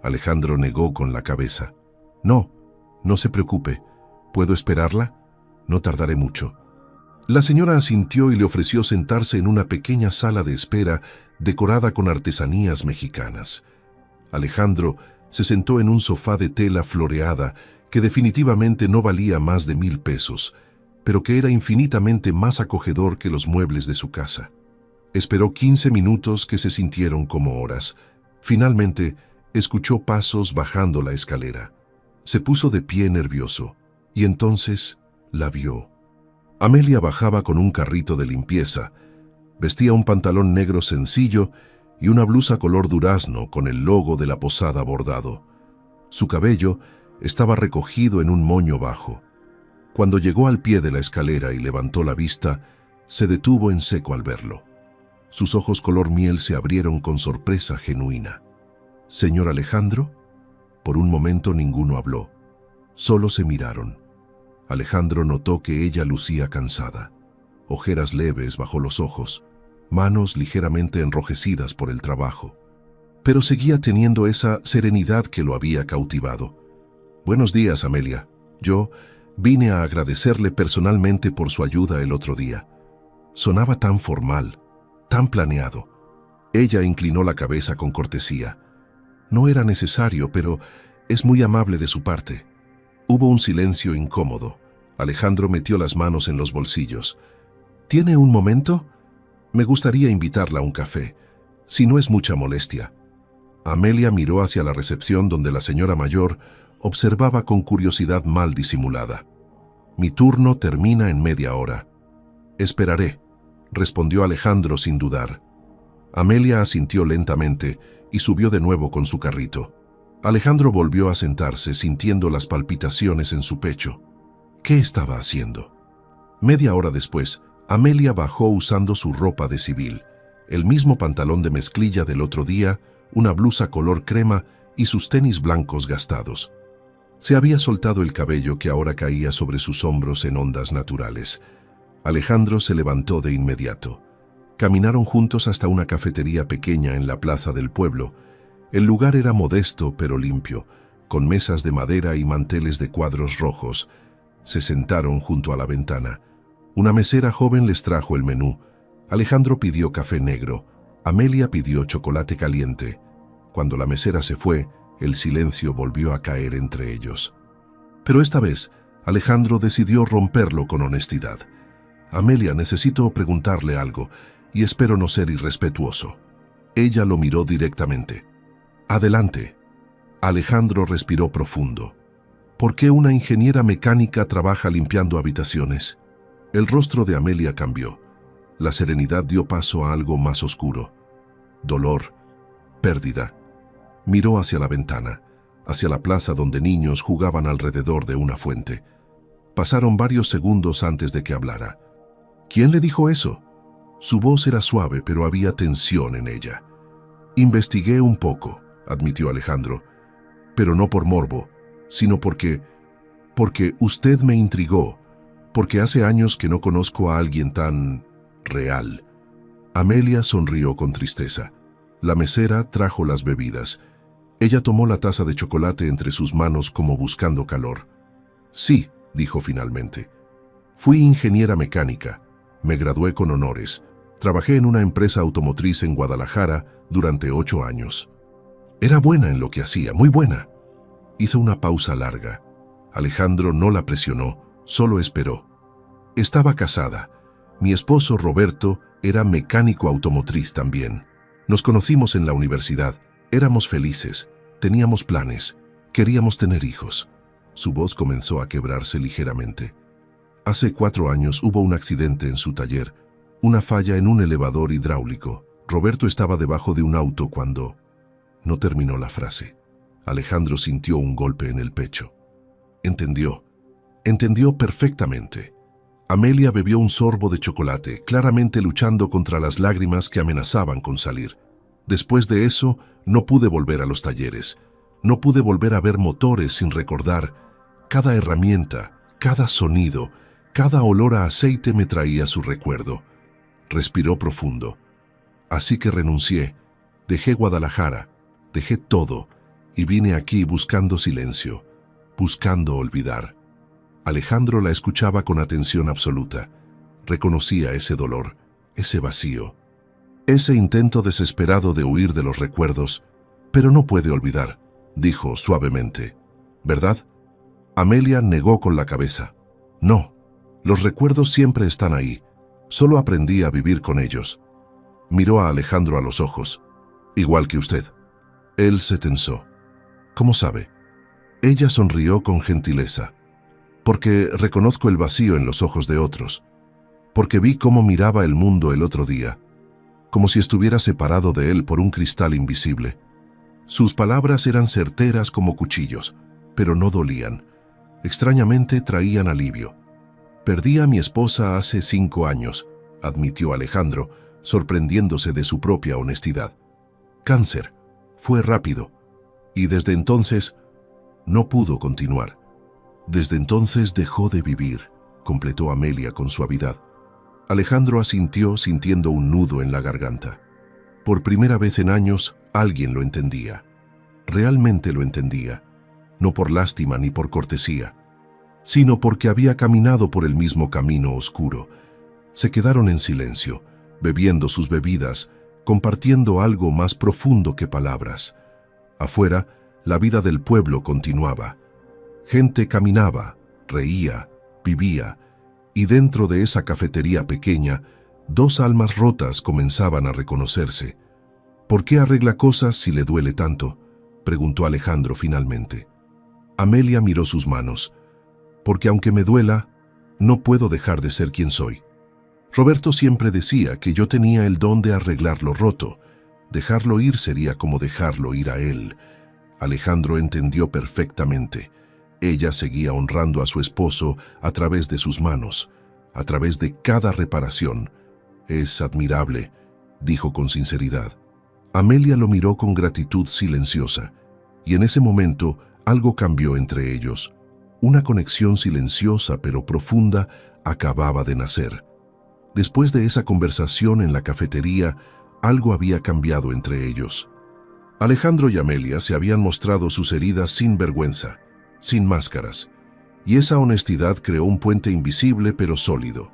Alejandro negó con la cabeza. «No, no se preocupe. ¿Puedo esperarla? No tardaré mucho». La señora asintió y le ofreció sentarse en una pequeña sala de espera decorada con artesanías mexicanas. Alejandro se sentó en un sofá de tela floreada que definitivamente no valía más de 1,000 pesos, pero que era infinitamente más acogedor que los muebles de su casa. Esperó 15 minutos que se sintieron como horas. Finalmente, escuchó pasos bajando la escalera. Se puso de pie nervioso, y entonces la vio. Amelia bajaba con un carrito de limpieza. Vestía un pantalón negro sencillo y una blusa color durazno con el logo de la posada bordado. Su cabello estaba recogido en un moño bajo. Cuando llegó al pie de la escalera y levantó la vista, se detuvo en seco al verlo. Sus ojos color miel se abrieron con sorpresa genuina. «¿Señor Alejandro?» Por un momento ninguno habló. Solo se miraron. Alejandro notó que ella lucía cansada. Ojeras leves bajo los ojos, manos ligeramente enrojecidas por el trabajo. Pero seguía teniendo esa serenidad que lo había cautivado. «Buenos días, Amelia. Yo vine a agradecerle personalmente por su ayuda el otro día». Sonaba tan formal, tan planeado. Ella inclinó la cabeza con cortesía. No era necesario, pero es muy amable de su parte. Hubo un silencio incómodo. Alejandro metió las manos en los bolsillos. «¿Tiene un momento? Me gustaría invitarla a un café, si no es mucha molestia». Amelia miró hacia la recepción donde la señora mayor observaba con curiosidad mal disimulada. «Mi turno termina en media hora». «Esperaré», respondió Alejandro sin dudar. Amelia asintió lentamente y subió de nuevo con su carrito. Alejandro volvió a sentarse sintiendo las palpitaciones en su pecho. ¿Qué estaba haciendo? Media hora después, Amelia bajó usando su ropa de civil, el mismo pantalón de mezclilla del otro día, una blusa color crema y sus tenis blancos gastados. Se había soltado el cabello que ahora caía sobre sus hombros en ondas naturales. Alejandro se levantó de inmediato. Caminaron juntos hasta una cafetería pequeña en la plaza del pueblo. El lugar era modesto pero limpio, con mesas de madera y manteles de cuadros rojos. Se sentaron junto a la ventana. Una mesera joven les trajo el menú. Alejandro pidió café negro. Amelia pidió chocolate caliente. Cuando la mesera se fue, el silencio volvió a caer entre ellos. Pero esta vez, Alejandro decidió romperlo con honestidad. «Amelia, necesito preguntarle algo, y espero no ser irrespetuoso». Ella lo miró directamente. «Adelante». Alejandro respiró profundo. «¿Por qué una ingeniera mecánica trabaja limpiando habitaciones?» El rostro de Amelia cambió. La serenidad dio paso a algo más oscuro. Dolor, pérdida. Miró hacia la ventana, hacia la plaza donde niños jugaban alrededor de una fuente. Pasaron varios segundos antes de que hablara. «¿Quién le dijo eso?» Su voz era suave, pero había tensión en ella. «Investigué un poco», admitió Alejandro, «pero no por morbo, sino porque usted me intrigó, porque hace años que no conozco a alguien tan real». Amelia sonrió con tristeza. La mesera trajo las bebidas. Ella tomó la taza de chocolate entre sus manos como buscando calor. «Sí», dijo finalmente. «Fui ingeniera mecánica. Me gradué con honores. Trabajé en una empresa automotriz en Guadalajara durante 8 años. Era buena en lo que hacía, muy buena». Hizo una pausa larga. Alejandro no la presionó, solo esperó. «Estaba casada. Mi esposo Roberto era mecánico automotriz también. Nos conocimos en la universidad. Éramos felices. Teníamos planes. Queríamos tener hijos». Su voz comenzó a quebrarse ligeramente. «Hace 4 años hubo un accidente en su taller, una falla en un elevador hidráulico. Roberto estaba debajo de un auto cuando...» No terminó la frase. Alejandro sintió un golpe en el pecho. Entendió perfectamente. Amelia bebió un sorbo de chocolate, claramente luchando contra las lágrimas que amenazaban con salir. «Después de eso, no pude volver a los talleres. No pude volver a ver motores sin recordar. Cada herramienta, cada sonido, cada olor a aceite me traía su recuerdo». Respiró profundo. «Así que renuncié. Dejé Guadalajara, dejé todo, y vine aquí buscando silencio, buscando olvidar». Alejandro la escuchaba con atención absoluta. Reconocía ese dolor, ese vacío, ese intento desesperado de huir de los recuerdos. «Pero no puede olvidar», dijo suavemente. «¿Verdad?» Amelia negó con la cabeza. «No, los recuerdos siempre están ahí. Solo aprendí a vivir con ellos». Miró a Alejandro a los ojos. «Igual que usted». Él se tensó. ¿Cómo sabe? Ella sonrió con gentileza. Porque reconozco el vacío en los ojos de otros. Porque vi cómo miraba el mundo el otro día, como si estuviera separado de él por un cristal invisible. Sus palabras eran certeras como cuchillos, pero no dolían. Extrañamente traían alivio. Perdí a mi esposa hace 5 años, admitió Alejandro, sorprendiéndose de su propia honestidad. Cáncer. Fue rápido. Y desde entonces no pudo continuar. Desde entonces dejó de vivir, completó Amelia con suavidad. Alejandro asintió sintiendo un nudo en la garganta. Por primera vez en años, alguien lo entendía. Realmente lo entendía. No por lástima ni por cortesía, sino porque había caminado por el mismo camino oscuro. Se quedaron en silencio, bebiendo sus bebidas, compartiendo algo más profundo que palabras. Afuera, la vida del pueblo continuaba. Gente caminaba, reía, vivía, y dentro de esa cafetería pequeña, 2 almas rotas comenzaban a reconocerse. ¿Por qué arregla cosas si le duele tanto?, preguntó Alejandro finalmente. Amelia miró sus manos. Porque aunque me duela, no puedo dejar de ser quien soy. Roberto siempre decía que yo tenía el don de arreglar lo roto. Dejarlo ir sería como dejarlo ir a él. Alejandro entendió perfectamente. Ella seguía honrando a su esposo a través de sus manos, a través de cada reparación. Es admirable, dijo con sinceridad. Amelia lo miró con gratitud silenciosa, y en ese momento algo cambió entre ellos. Una conexión silenciosa pero profunda acababa de nacer. Después de esa conversación en la cafetería, algo había cambiado entre ellos. Alejandro y Amelia se habían mostrado sus heridas sin vergüenza, sin máscaras, y esa honestidad creó un puente invisible pero sólido.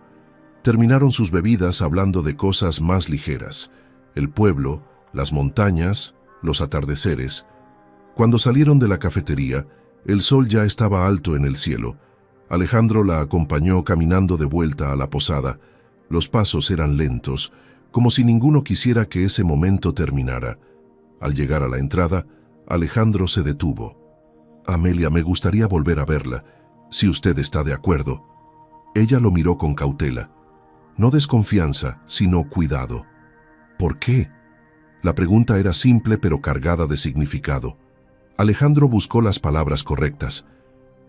Terminaron sus bebidas hablando de cosas más ligeras: el pueblo, las montañas, los atardeceres. Cuando salieron de la cafetería, el sol ya estaba alto en el cielo. Alejandro la acompañó caminando de vuelta a la posada. Los pasos eran lentos, como si ninguno quisiera que ese momento terminara. Al llegar a la entrada, Alejandro se detuvo. Amelia, me gustaría volver a verla, si usted está de acuerdo. Ella lo miró con cautela. No desconfianza, sino cuidado. ¿Por qué? La pregunta era simple pero cargada de significado. Alejandro buscó las palabras correctas.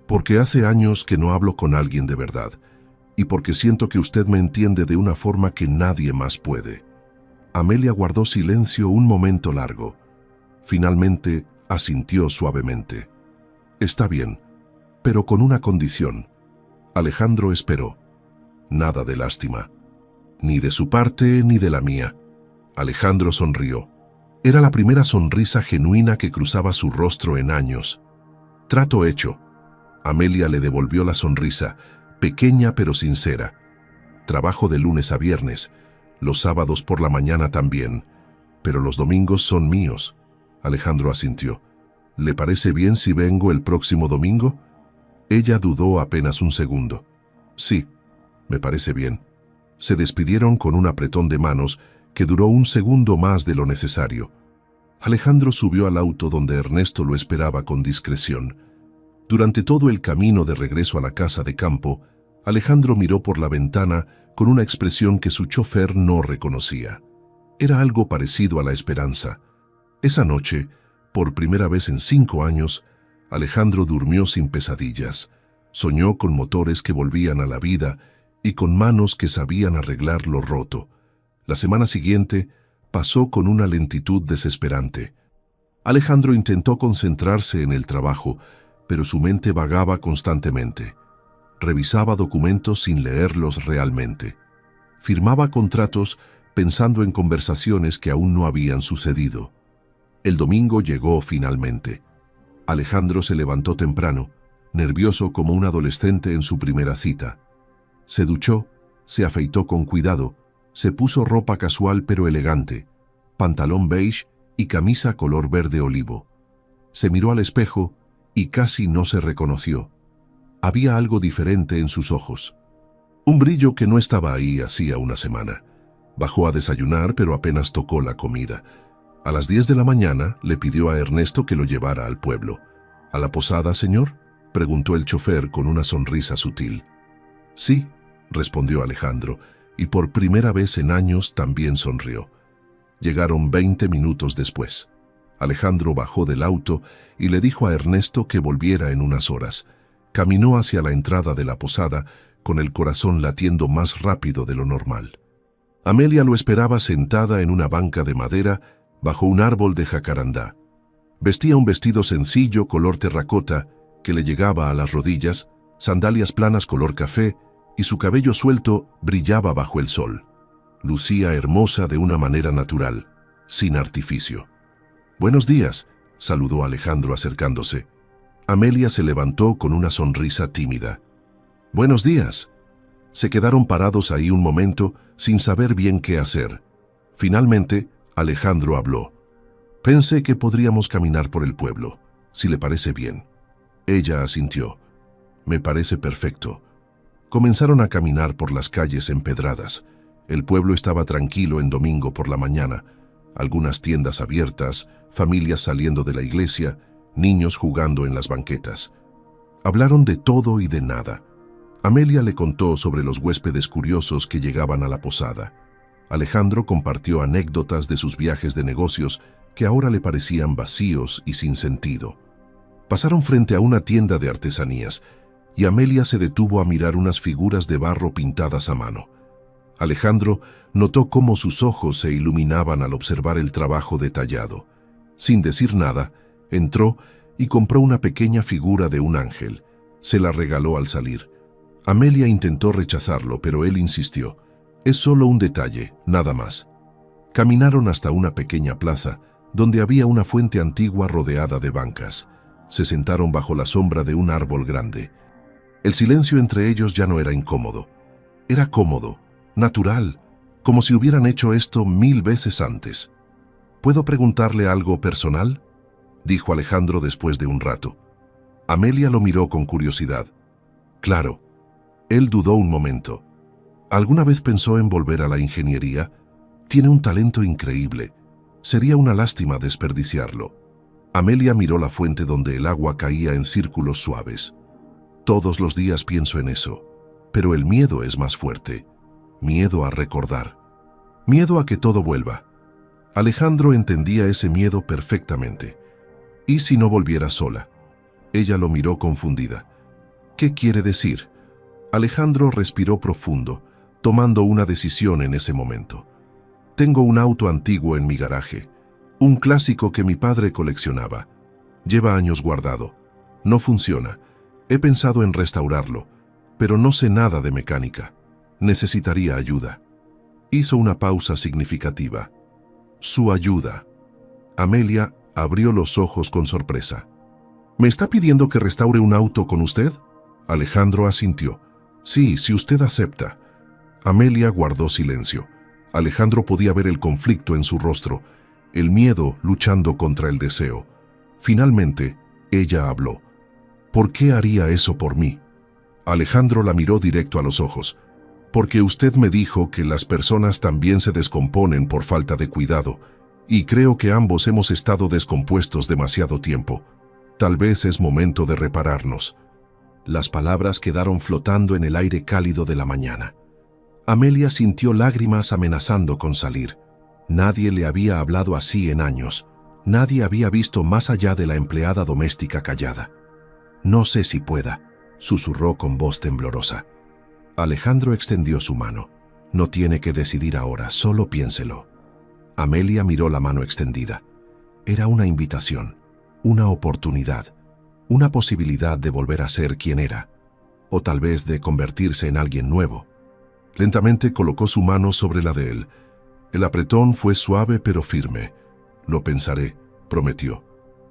Porque hace años que no hablo con alguien de verdad, y porque siento que usted me entiende de una forma que nadie más puede. Amelia guardó silencio un momento largo. Finalmente asintió suavemente. Está bien, pero con una condición. Alejandro esperó. Nada de lástima. Ni de su parte ni de la mía. Alejandro sonrió. Era la primera sonrisa genuina que cruzaba su rostro en años. Trato hecho. Amelia le devolvió la sonrisa, pequeña pero sincera. Trabajo de lunes a viernes, los sábados por la mañana también, pero los domingos son míos. Alejandro asintió. ¿Le parece bien si vengo el próximo domingo? Ella dudó apenas un segundo. Sí, me parece bien. Se despidieron con un apretón de manos que duró un segundo más de lo necesario. Alejandro subió al auto donde Ernesto lo esperaba con discreción. Durante todo el camino de regreso a la casa de campo, Alejandro miró por la ventana con una expresión que su chofer no reconocía. Era algo parecido a la esperanza. Esa noche, por primera vez en 5 años, Alejandro durmió sin pesadillas. Soñó con motores que volvían a la vida y con manos que sabían arreglar lo roto. La semana siguiente pasó con una lentitud desesperante. Alejandro intentó concentrarse en el trabajo, pero su mente vagaba constantemente. Revisaba documentos sin leerlos realmente. Firmaba contratos pensando en conversaciones que aún no habían sucedido. El domingo llegó finalmente. Alejandro se levantó temprano, nervioso como un adolescente en su primera cita. Se duchó, se afeitó con cuidado, se puso ropa casual pero elegante, pantalón beige y camisa color verde olivo. Se miró al espejo y casi no se reconoció. Había algo diferente en sus ojos. Un brillo que no estaba ahí hacía una semana. Bajó a desayunar pero apenas tocó la comida. A las 10 de la mañana le pidió a Ernesto que lo llevara al pueblo. ¿A la posada, señor?, preguntó el chofer con una sonrisa sutil. Sí, respondió Alejandro, y por primera vez en años también sonrió. Llegaron 20 minutos después. Alejandro bajó del auto y le dijo a Ernesto que volviera en unas horas. Caminó hacia la entrada de la posada con el corazón latiendo más rápido de lo normal. Amelia lo esperaba sentada en una banca de madera bajo un árbol de jacarandá. Vestía un vestido sencillo color terracota que le llegaba a las rodillas, sandalias planas color café y su cabello suelto brillaba bajo el sol. Lucía hermosa de una manera natural, sin artificio. «Buenos días», saludó Alejandro acercándose. Amelia se levantó con una sonrisa tímida. «Buenos días». Se quedaron parados ahí un momento sin saber bien qué hacer. Finalmente, Alejandro habló. «Pensé que podríamos caminar por el pueblo, si le parece bien». Ella asintió. «Me parece perfecto». Comenzaron a caminar por las calles empedradas. El pueblo estaba tranquilo en domingo por la mañana. Algunas tiendas abiertas, familias saliendo de la iglesia, niños jugando en las banquetas. Hablaron de todo y de nada. Amelia le contó sobre los huéspedes curiosos que llegaban a la posada. Alejandro compartió anécdotas de sus viajes de negocios que ahora le parecían vacíos y sin sentido. Pasaron frente a una tienda de artesanías y Amelia se detuvo a mirar unas figuras de barro pintadas a mano. Alejandro notó cómo sus ojos se iluminaban al observar el trabajo detallado. Sin decir nada, entró y compró una pequeña figura de un ángel. Se la regaló al salir. Amelia intentó rechazarlo, pero él insistió. «Es solo un detalle, nada más». Caminaron hasta una pequeña plaza, donde había una fuente antigua rodeada de bancas. Se sentaron bajo la sombra de un árbol grande. El silencio entre ellos ya no era incómodo. Era cómodo, natural, como si hubieran hecho esto 1000 veces antes. «¿Puedo preguntarle algo personal?», dijo Alejandro después de un rato. Amelia lo miró con curiosidad. «Claro». Él dudó un momento. ¿Alguna vez pensó en volver a la ingeniería? Tiene un talento increíble. Sería una lástima desperdiciarlo. Amelia miró la fuente donde el agua caía en círculos suaves. «Todos los días pienso en eso, pero el miedo es más fuerte. Miedo a recordar. Miedo a que todo vuelva». Alejandro entendía ese miedo perfectamente. ¿Y si no volviera sola? Ella lo miró confundida. «¿Qué quiere decir?». Alejandro respiró profundo, tomando una decisión en ese momento. «Tengo un auto antiguo en mi garaje, un clásico que mi padre coleccionaba. Lleva años guardado. No funciona. He pensado en restaurarlo, pero no sé nada de mecánica. Necesitaría ayuda». Hizo una pausa significativa. «Su ayuda». Amelia abrió los ojos con sorpresa. «¿Me está pidiendo que restaure un auto con usted?». Alejandro asintió. «Sí, si usted acepta». Amelia guardó silencio. Alejandro podía ver el conflicto en su rostro, el miedo luchando contra el deseo. Finalmente, ella habló. «¿Por qué haría eso por mí?». Alejandro la miró directo a los ojos. «Porque usted me dijo que las personas también se descomponen por falta de cuidado, y creo que ambos hemos estado descompuestos demasiado tiempo. Tal vez es momento de repararnos». Las palabras quedaron flotando en el aire cálido de la mañana. Amelia sintió lágrimas amenazando con salir. Nadie le había hablado así en años. Nadie había visto más allá de la empleada doméstica callada. «No sé si pueda», susurró con voz temblorosa. Alejandro extendió su mano. «No tiene que decidir ahora, solo piénselo». Amelia miró la mano extendida. Era una invitación, una oportunidad, una posibilidad de volver a ser quien era, o tal vez de convertirse en alguien nuevo. Lentamente colocó su mano sobre la de él. El apretón fue suave pero firme. «Lo pensaré», prometió.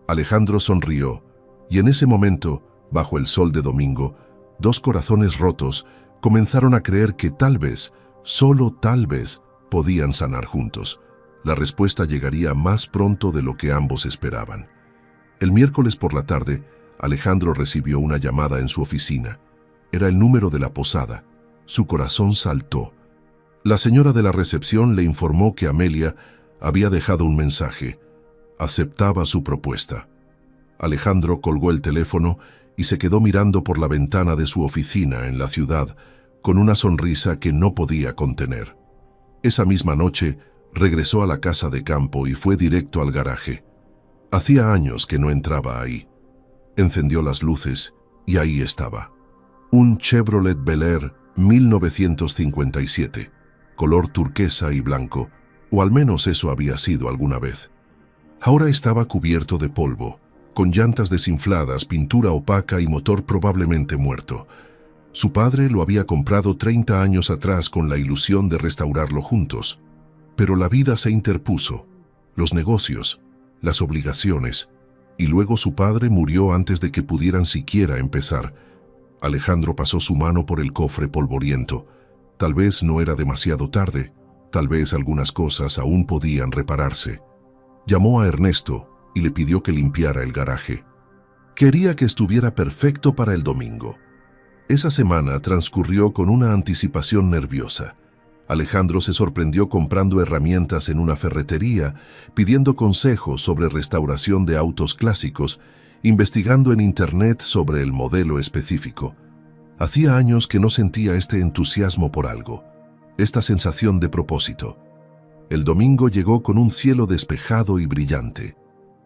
Alejandro sonrió, y en ese momento, bajo el sol de domingo, dos corazones rotos comenzaron a creer que tal vez, solo tal vez, podían sanar juntos. La respuesta llegaría más pronto de lo que ambos esperaban. El miércoles por la tarde, Alejandro recibió una llamada en su oficina. Era el número de la posada. Su corazón saltó. La señora de la recepción le informó que Amelia había dejado un mensaje. Aceptaba su propuesta. Alejandro colgó el teléfono y se quedó mirando por la ventana de su oficina en la ciudad con una sonrisa que no podía contener. Esa misma noche regresó a la casa de campo y fue directo al garaje. Hacía años que no entraba ahí. Encendió las luces y ahí estaba. Un Chevrolet Bel Air 1957, color turquesa y blanco, o al menos eso había sido alguna vez. Ahora estaba cubierto de polvo, con llantas desinfladas, pintura opaca y motor probablemente muerto. Su padre lo había comprado 30 años atrás con la ilusión de restaurarlo juntos. Pero la vida se interpuso, los negocios, las obligaciones, y luego su padre murió antes de que pudieran siquiera empezar. Alejandro pasó su mano por el cofre polvoriento. Tal vez no era demasiado tarde, tal vez algunas cosas aún podían repararse. Llamó a Ernesto y le pidió que limpiara el garaje. Quería que estuviera perfecto para el domingo. Esa semana transcurrió con una anticipación nerviosa. Alejandro se sorprendió comprando herramientas en una ferretería, pidiendo consejos sobre restauración de autos clásicos, investigando en internet sobre el modelo específico. Hacía años que no sentía este entusiasmo por algo, esta sensación de propósito. El domingo llegó con un cielo despejado y brillante.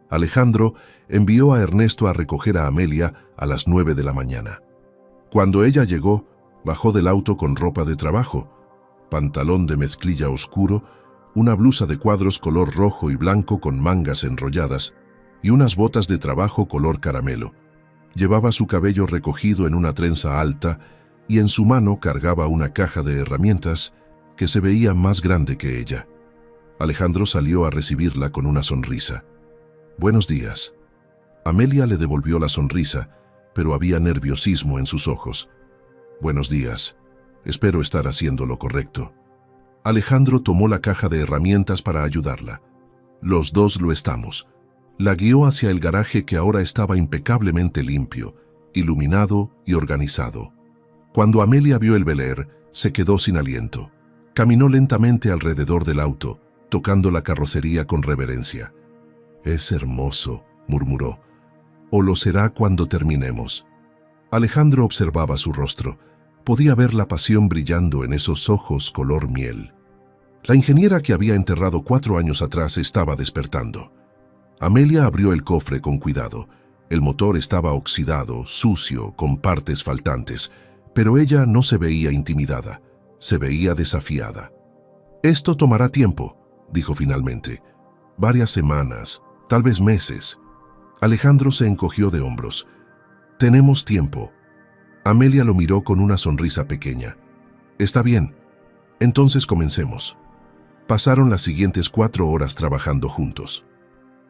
Alejandro envió a Ernesto a recoger a Amelia a las 9 de la mañana. Cuando ella llegó, bajó del auto con ropa de trabajo, pantalón de mezclilla oscuro, una blusa de cuadros color rojo y blanco con mangas enrolladas y unas botas de trabajo color caramelo. Llevaba su cabello recogido en una trenza alta y en su mano cargaba una caja de herramientas que se veía más grande que ella. Alejandro salió a recibirla con una sonrisa. «Buenos días». Amelia le devolvió la sonrisa, pero había nerviosismo en sus ojos. «Buenos días. Espero estar haciendo lo correcto». Alejandro tomó la caja de herramientas para ayudarla. «Los dos lo estamos». La guió hacia el garaje que ahora estaba impecablemente limpio, iluminado y organizado. Cuando Amelia vio el Bel Air, se quedó sin aliento. Caminó lentamente alrededor del auto, tocando la carrocería con reverencia. «Es hermoso», murmuró. «O lo será cuando terminemos». Alejandro observaba su rostro. Podía ver la pasión brillando en esos ojos color miel. La ingeniera que había enterrado 4 años atrás estaba despertando. Amelia abrió el cofre con cuidado. El motor estaba oxidado, sucio, con partes faltantes, pero ella no se veía intimidada, se veía desafiada. «Esto tomará tiempo», dijo finalmente. «Varias semanas, tal vez meses». Alejandro se encogió de hombros. «Tenemos tiempo». Amelia lo miró con una sonrisa pequeña. «Está bien, entonces comencemos». Pasaron las siguientes 4 horas trabajando juntos.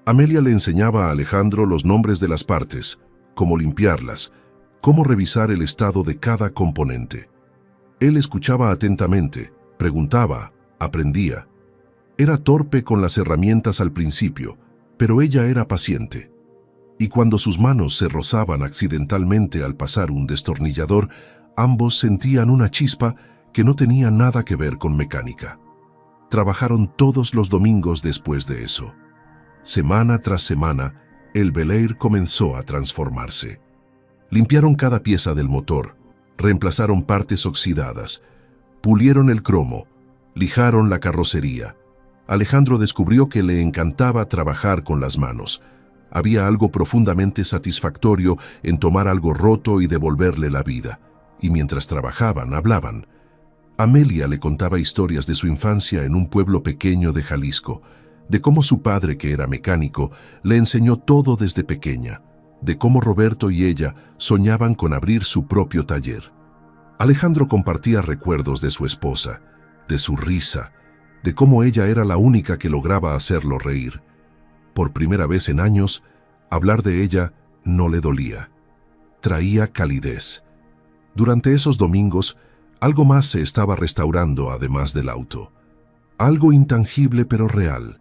Amelia le enseñaba a Alejandro los nombres de las partes, cómo limpiarlas, cómo revisar el estado de cada componente. Él escuchaba atentamente, preguntaba, aprendía. Era torpe con las herramientas al principio, pero ella era paciente. Y cuando sus manos se rozaban accidentalmente al pasar un destornillador, ambos sentían una chispa que no tenía nada que ver con mecánica. Trabajaron todos los domingos después de eso. Semana tras semana, el Bel Air comenzó a transformarse. Limpiaron cada pieza del motor, reemplazaron partes oxidadas, pulieron el cromo, lijaron la carrocería. Alejandro descubrió que le encantaba trabajar con las manos. Había algo profundamente satisfactorio en tomar algo roto y devolverle la vida. Y mientras trabajaban, hablaban. Amelia le contaba historias de su infancia en un pueblo pequeño de Jalisco, de cómo su padre, que era mecánico, le enseñó todo desde pequeña, de cómo Roberto y ella soñaban con abrir su propio taller. Alejandro compartía recuerdos de su esposa, de su risa, de cómo ella era la única que lograba hacerlo reír. Por primera vez en años, hablar de ella no le dolía. Traía calidez. Durante esos domingos, algo más se estaba restaurando además del auto. Algo intangible pero real.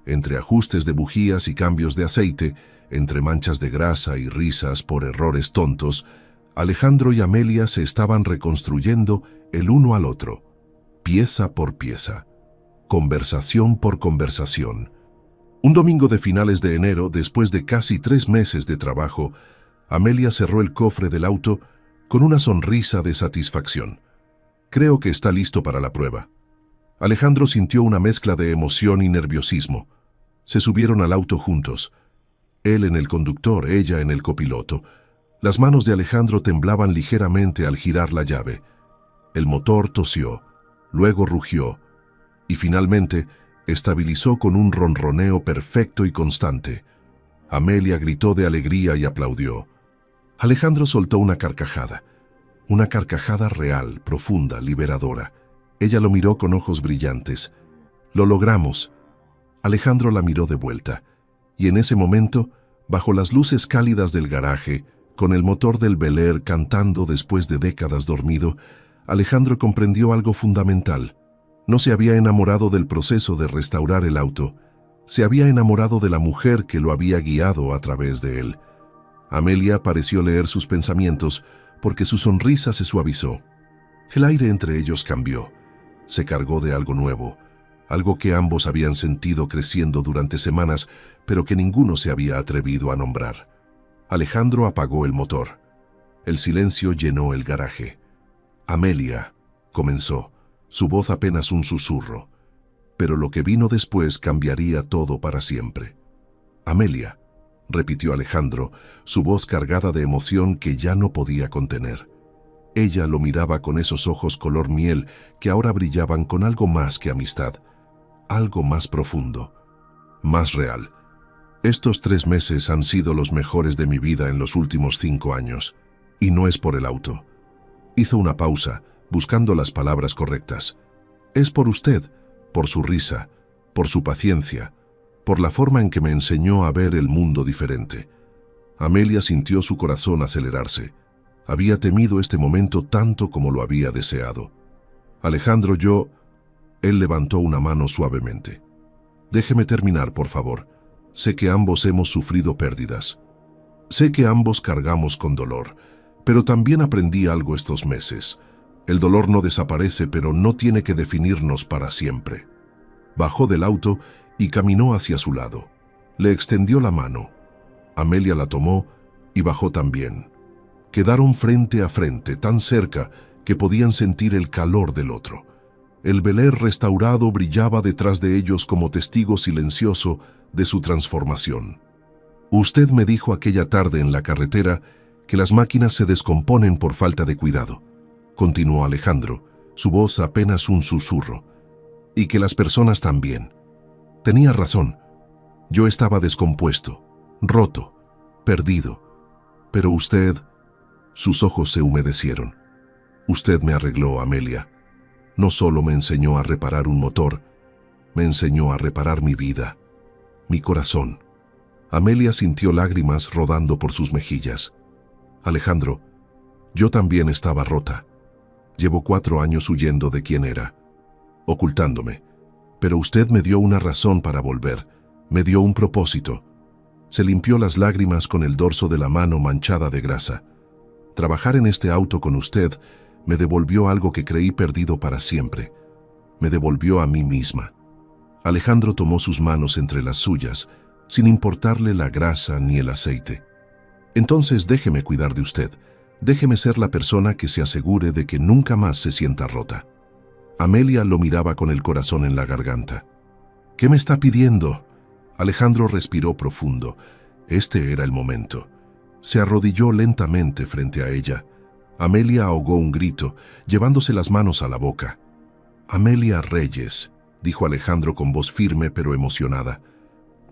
Entre ajustes de bujías y cambios de aceite, entre manchas de grasa y risas por errores tontos, Alejandro y Amelia se estaban reconstruyendo el uno al otro, pieza por pieza, conversación por conversación. Un domingo de finales de enero, después de casi 3 meses de trabajo, Amelia cerró el cofre del auto con una sonrisa de satisfacción. Creo que está listo para la prueba. Alejandro sintió una mezcla de emoción y nerviosismo. Se subieron al auto juntos. Él en el conductor, ella en el copiloto. Las manos de Alejandro temblaban ligeramente al girar la llave. El motor tosió, luego rugió y finalmente estabilizó con un ronroneo perfecto y constante. Amelia gritó de alegría y aplaudió. Alejandro soltó una carcajada real, profunda, liberadora. Ella lo miró con ojos brillantes. «Lo logramos». Alejandro la miró de vuelta, y en ese momento, bajo las luces cálidas del garaje, con el motor del Bel Air cantando después de décadas dormido, Alejandro comprendió algo fundamental. No se había enamorado del proceso de restaurar el auto, se había enamorado de la mujer que lo había guiado a través de él. Amelia pareció leer sus pensamientos porque su sonrisa se suavizó. El aire entre ellos cambió, se cargó de algo nuevo, algo que ambos habían sentido creciendo durante semanas, pero que ninguno se había atrevido a nombrar. Alejandro apagó el motor. El silencio llenó el garaje. «Amelia», comenzó, su voz apenas un susurro, pero lo que vino después cambiaría todo para siempre. «Amelia», repitió Alejandro, su voz cargada de emoción que ya no podía contener. Ella lo miraba con esos ojos color miel que ahora brillaban con algo más que amistad, algo más profundo, más real. «Estos 3 meses han sido los mejores de mi vida en los últimos 5 años, y no es por el auto». Hizo una pausa, buscando las palabras correctas. «Es por usted, por su risa, por su paciencia, por la forma en que me enseñó a ver el mundo diferente». Amelia sintió su corazón acelerarse. Había temido este momento tanto como lo había deseado. «Alejandro, yo...» Él levantó una mano suavemente. «Déjeme terminar, por favor. Sé que ambos hemos sufrido pérdidas. Sé que ambos cargamos con dolor, pero también aprendí algo estos meses. El dolor no desaparece, pero no tiene que definirnos para siempre». Bajó del auto y caminó hacia su lado. Le extendió la mano. Amelia la tomó y bajó también. Quedaron frente a frente, tan cerca que podían sentir el calor del otro. El Bel Air restaurado brillaba detrás de ellos como testigo silencioso de su transformación. «Usted me dijo aquella tarde en la carretera que las máquinas se descomponen por falta de cuidado», continuó Alejandro, su voz apenas un susurro, «y que las personas también. Tenía razón. Yo estaba descompuesto, roto, perdido. Pero usted...» Sus ojos se humedecieron. «Usted me arregló, Amelia. No solo me enseñó a reparar un motor, me enseñó a reparar mi vida, mi corazón». Amelia sintió lágrimas rodando por sus mejillas. «Alejandro, yo también estaba rota. Llevo 4 años huyendo de quién era, ocultándome. Pero usted me dio una razón para volver, me dio un propósito». Se limpió las lágrimas con el dorso de la mano manchada de grasa. «Trabajar en este auto con usted me devolvió algo que creí perdido para siempre. Me devolvió a mí misma». Alejandro tomó sus manos entre las suyas, sin importarle la grasa ni el aceite. «Entonces déjeme cuidar de usted. Déjeme ser la persona que se asegure de que nunca más se sienta rota». Amelia lo miraba con el corazón en la garganta. «¿Qué me está pidiendo?». Alejandro respiró profundo. Este era el momento. Se arrodilló lentamente frente a ella. Amelia ahogó un grito, llevándose las manos a la boca. «Amelia Reyes», dijo Alejandro con voz firme pero emocionada.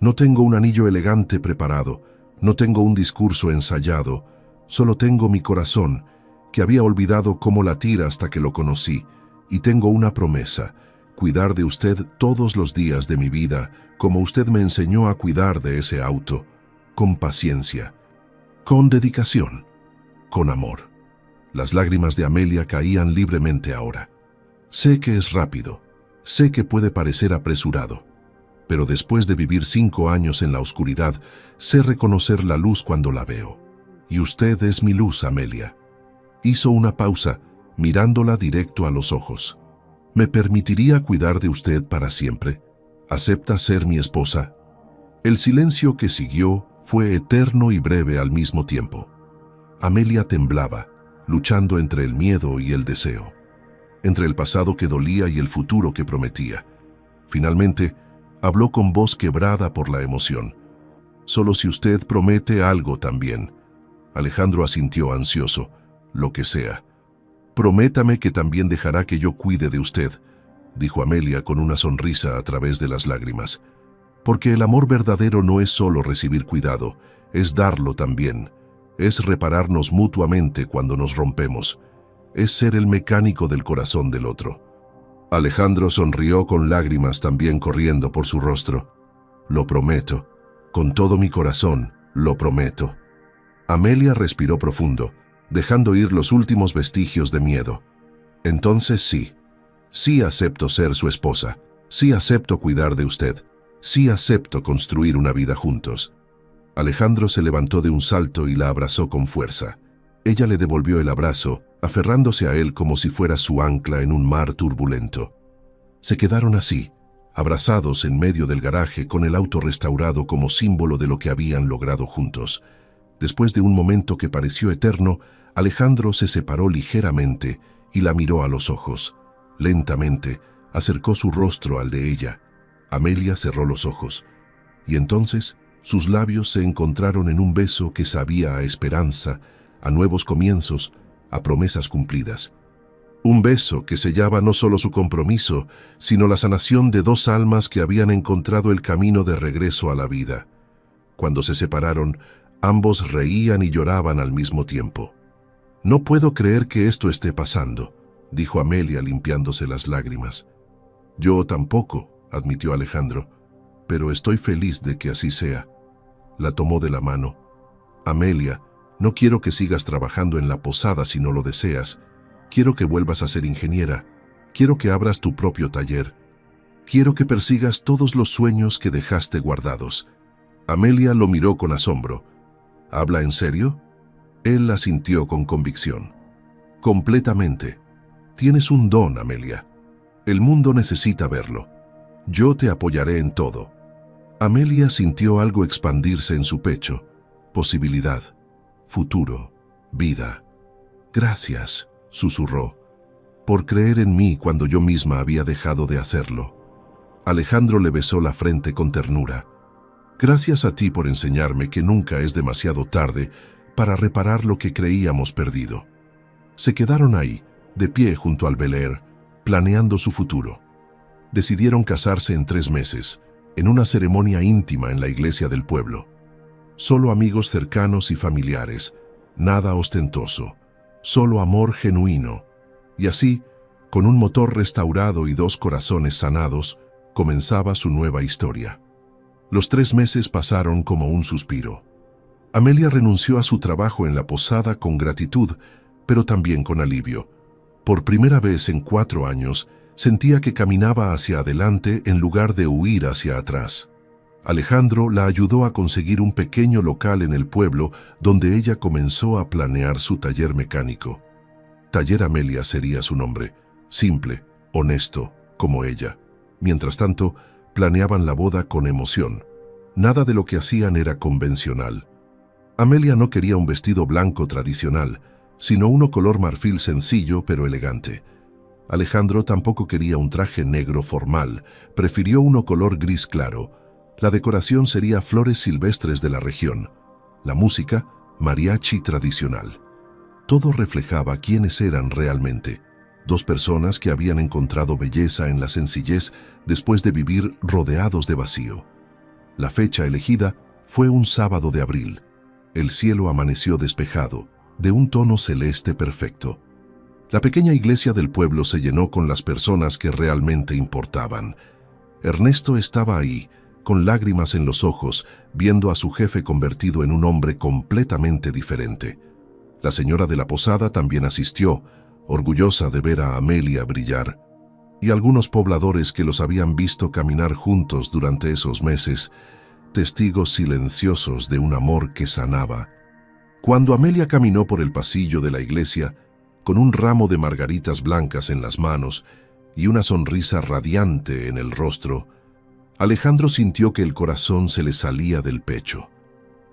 «No tengo un anillo elegante preparado, no tengo un discurso ensayado, solo tengo mi corazón, que había olvidado cómo latir hasta que lo conocí, y tengo una promesa, cuidar de usted todos los días de mi vida, como usted me enseñó a cuidar de ese auto, con paciencia, con dedicación, con amor». Las lágrimas de Amelia caían libremente ahora. «Sé que es rápido, sé que puede parecer apresurado, pero después de vivir 5 años en la oscuridad, sé reconocer la luz cuando la veo. Y usted es mi luz, Amelia». Hizo una pausa, mirándola directo a los ojos. «¿Me permitiría cuidar de usted para siempre? ¿Acepta ser mi esposa?». El silencio que siguió fue eterno y breve al mismo tiempo. Amelia temblaba, luchando entre el miedo y el deseo, entre el pasado que dolía y el futuro que prometía. Finalmente, habló con voz quebrada por la emoción. «Solo si usted promete algo también». Alejandro asintió ansioso. «Lo que sea». «Prométame que también dejará que yo cuide de usted», dijo Amelia con una sonrisa a través de las lágrimas. «Porque el amor verdadero no es solo recibir cuidado, es darlo también. Es repararnos mutuamente cuando nos rompemos. Es ser el mecánico del corazón del otro». Alejandro sonrió con lágrimas también corriendo por su rostro. «Lo prometo. Con todo mi corazón, lo prometo». Amelia respiró profundo, dejando ir los últimos vestigios de miedo. «Entonces sí acepto ser su esposa, sí acepto cuidar de usted, sí acepto construir una vida juntos». Alejandro se levantó de un salto y la abrazó con fuerza. Ella le devolvió el abrazo, aferrándose a él como si fuera su ancla en un mar turbulento. Se quedaron así, abrazados en medio del garaje con el auto restaurado como símbolo de lo que habían logrado juntos. Después de un momento que pareció eterno, Alejandro se separó ligeramente y la miró a los ojos. Lentamente, acercó su rostro al de ella. Amelia cerró los ojos. Y entonces, sus labios se encontraron en un beso que sabía a esperanza, a nuevos comienzos, a promesas cumplidas. Un beso que sellaba no solo su compromiso, sino la sanación de dos almas que habían encontrado el camino de regreso a la vida. Cuando se separaron, ambos reían y lloraban al mismo tiempo. «No puedo creer que esto esté pasando», dijo Amelia limpiándose las lágrimas. «Yo tampoco», admitió Alejandro, «pero estoy feliz de que así sea». La tomó de la mano. «Amelia, no quiero que sigas trabajando en la posada si no lo deseas. Quiero que vuelvas a ser ingeniera. Quiero que abras tu propio taller. Quiero que persigas todos los sueños que dejaste guardados». Amelia lo miró con asombro. «¿Habla en serio?». Él asintió con convicción. «Completamente. Tienes un don, Amelia. El mundo necesita verlo. Yo te apoyaré en todo». Amelia sintió algo expandirse en su pecho. Posibilidad, futuro, vida. «Gracias», susurró, «por creer en mí cuando yo misma había dejado de hacerlo». Alejandro le besó la frente con ternura. «Gracias a ti por enseñarme que nunca es demasiado tarde para reparar lo que creíamos perdido». Se quedaron ahí, de pie junto al Bel Air, planeando su futuro. Decidieron casarse en 3 meses, en una ceremonia íntima en la iglesia del pueblo. Solo amigos cercanos y familiares, nada ostentoso, solo amor genuino. Y así, con un motor restaurado y 2 corazones sanados, comenzaba su nueva historia. Los 3 meses pasaron como un suspiro. Amelia renunció a su trabajo en la posada con gratitud, pero también con alivio. Por primera vez en 4 años, sentía que caminaba hacia adelante en lugar de huir hacia atrás. Alejandro la ayudó a conseguir un pequeño local en el pueblo donde ella comenzó a planear su taller mecánico. Taller Amelia sería su nombre, simple, honesto, como ella. Mientras tanto, planeaban la boda con emoción. Nada de lo que hacían era convencional. Amelia no quería un vestido blanco tradicional, sino uno color marfil sencillo pero elegante. Alejandro tampoco quería un traje negro formal, prefirió uno color gris claro. La decoración sería flores silvestres de la región. La música, mariachi tradicional. Todo reflejaba quiénes eran realmente. 2 personas que habían encontrado belleza en la sencillez después de vivir rodeados de vacío. La fecha elegida fue un sábado de abril. El cielo amaneció despejado, de un tono celeste perfecto. La pequeña iglesia del pueblo se llenó con las personas que realmente importaban. Ernesto estaba ahí, con lágrimas en los ojos, viendo a su jefe convertido en un hombre completamente diferente. La señora de la posada también asistió, orgullosa de ver a Amelia brillar. Y algunos pobladores que los habían visto caminar juntos durante esos meses, testigos silenciosos de un amor que sanaba. Cuando Amelia caminó por el pasillo de la iglesia, con un ramo de margaritas blancas en las manos y una sonrisa radiante en el rostro, Alejandro sintió que el corazón se le salía del pecho.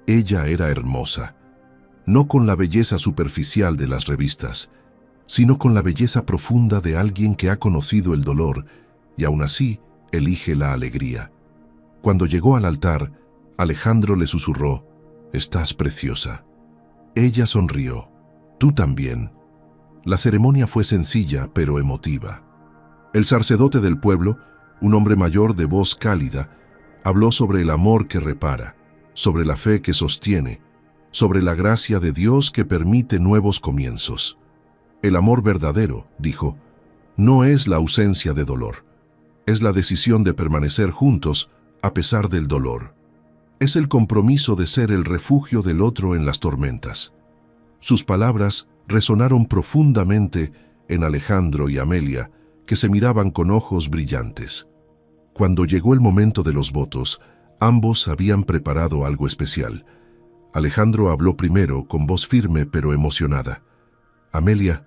Ella era hermosa, no con la belleza superficial de las revistas, sino con la belleza profunda de alguien que ha conocido el dolor y aún así elige la alegría. Cuando llegó al altar, Alejandro le susurró: «Estás preciosa». Ella sonrió: «Tú también». La ceremonia fue sencilla pero emotiva. El sacerdote del pueblo, un hombre mayor de voz cálida, habló sobre el amor que repara, sobre la fe que sostiene, sobre la gracia de Dios que permite nuevos comienzos. El amor verdadero, dijo, no es la ausencia de dolor, es la decisión de permanecer juntos a pesar del dolor. Es el compromiso de ser el refugio del otro en las tormentas. Sus palabras resonaron profundamente en Alejandro y Amelia, que se miraban con ojos brillantes. Cuando llegó el momento de los votos, ambos habían preparado algo especial. Alejandro habló primero con voz firme pero emocionada. «Amelia,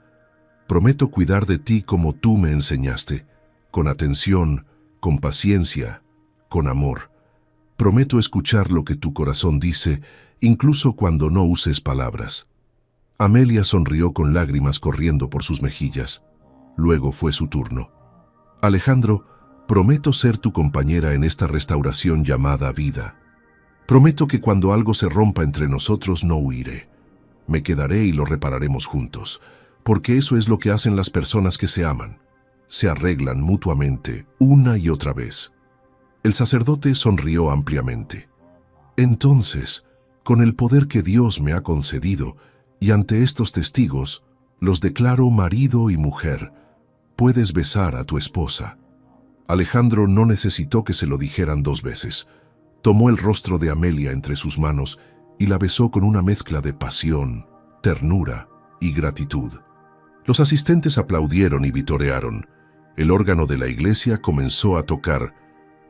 prometo cuidar de ti como tú me enseñaste, con atención, con paciencia, con amor. Prometo escuchar lo que tu corazón dice, incluso cuando no uses palabras». Amelia sonrió con lágrimas corriendo por sus mejillas. Luego fue su turno. «Alejandro, prometo ser tu compañera en esta restauración llamada vida. Prometo que cuando algo se rompa entre nosotros no huiré. Me quedaré y lo repararemos juntos, porque eso es lo que hacen las personas que se aman. Se arreglan mutuamente una y otra vez». El sacerdote sonrió ampliamente. «Entonces, con el poder que Dios me ha concedido, y ante estos testigos, los declaro marido y mujer. Puedes besar a tu esposa». Alejandro no necesitó que se lo dijeran dos veces. Tomó el rostro de Amelia entre sus manos y la besó con una mezcla de pasión, ternura y gratitud. Los asistentes aplaudieron y vitorearon. El órgano de la iglesia comenzó a tocar,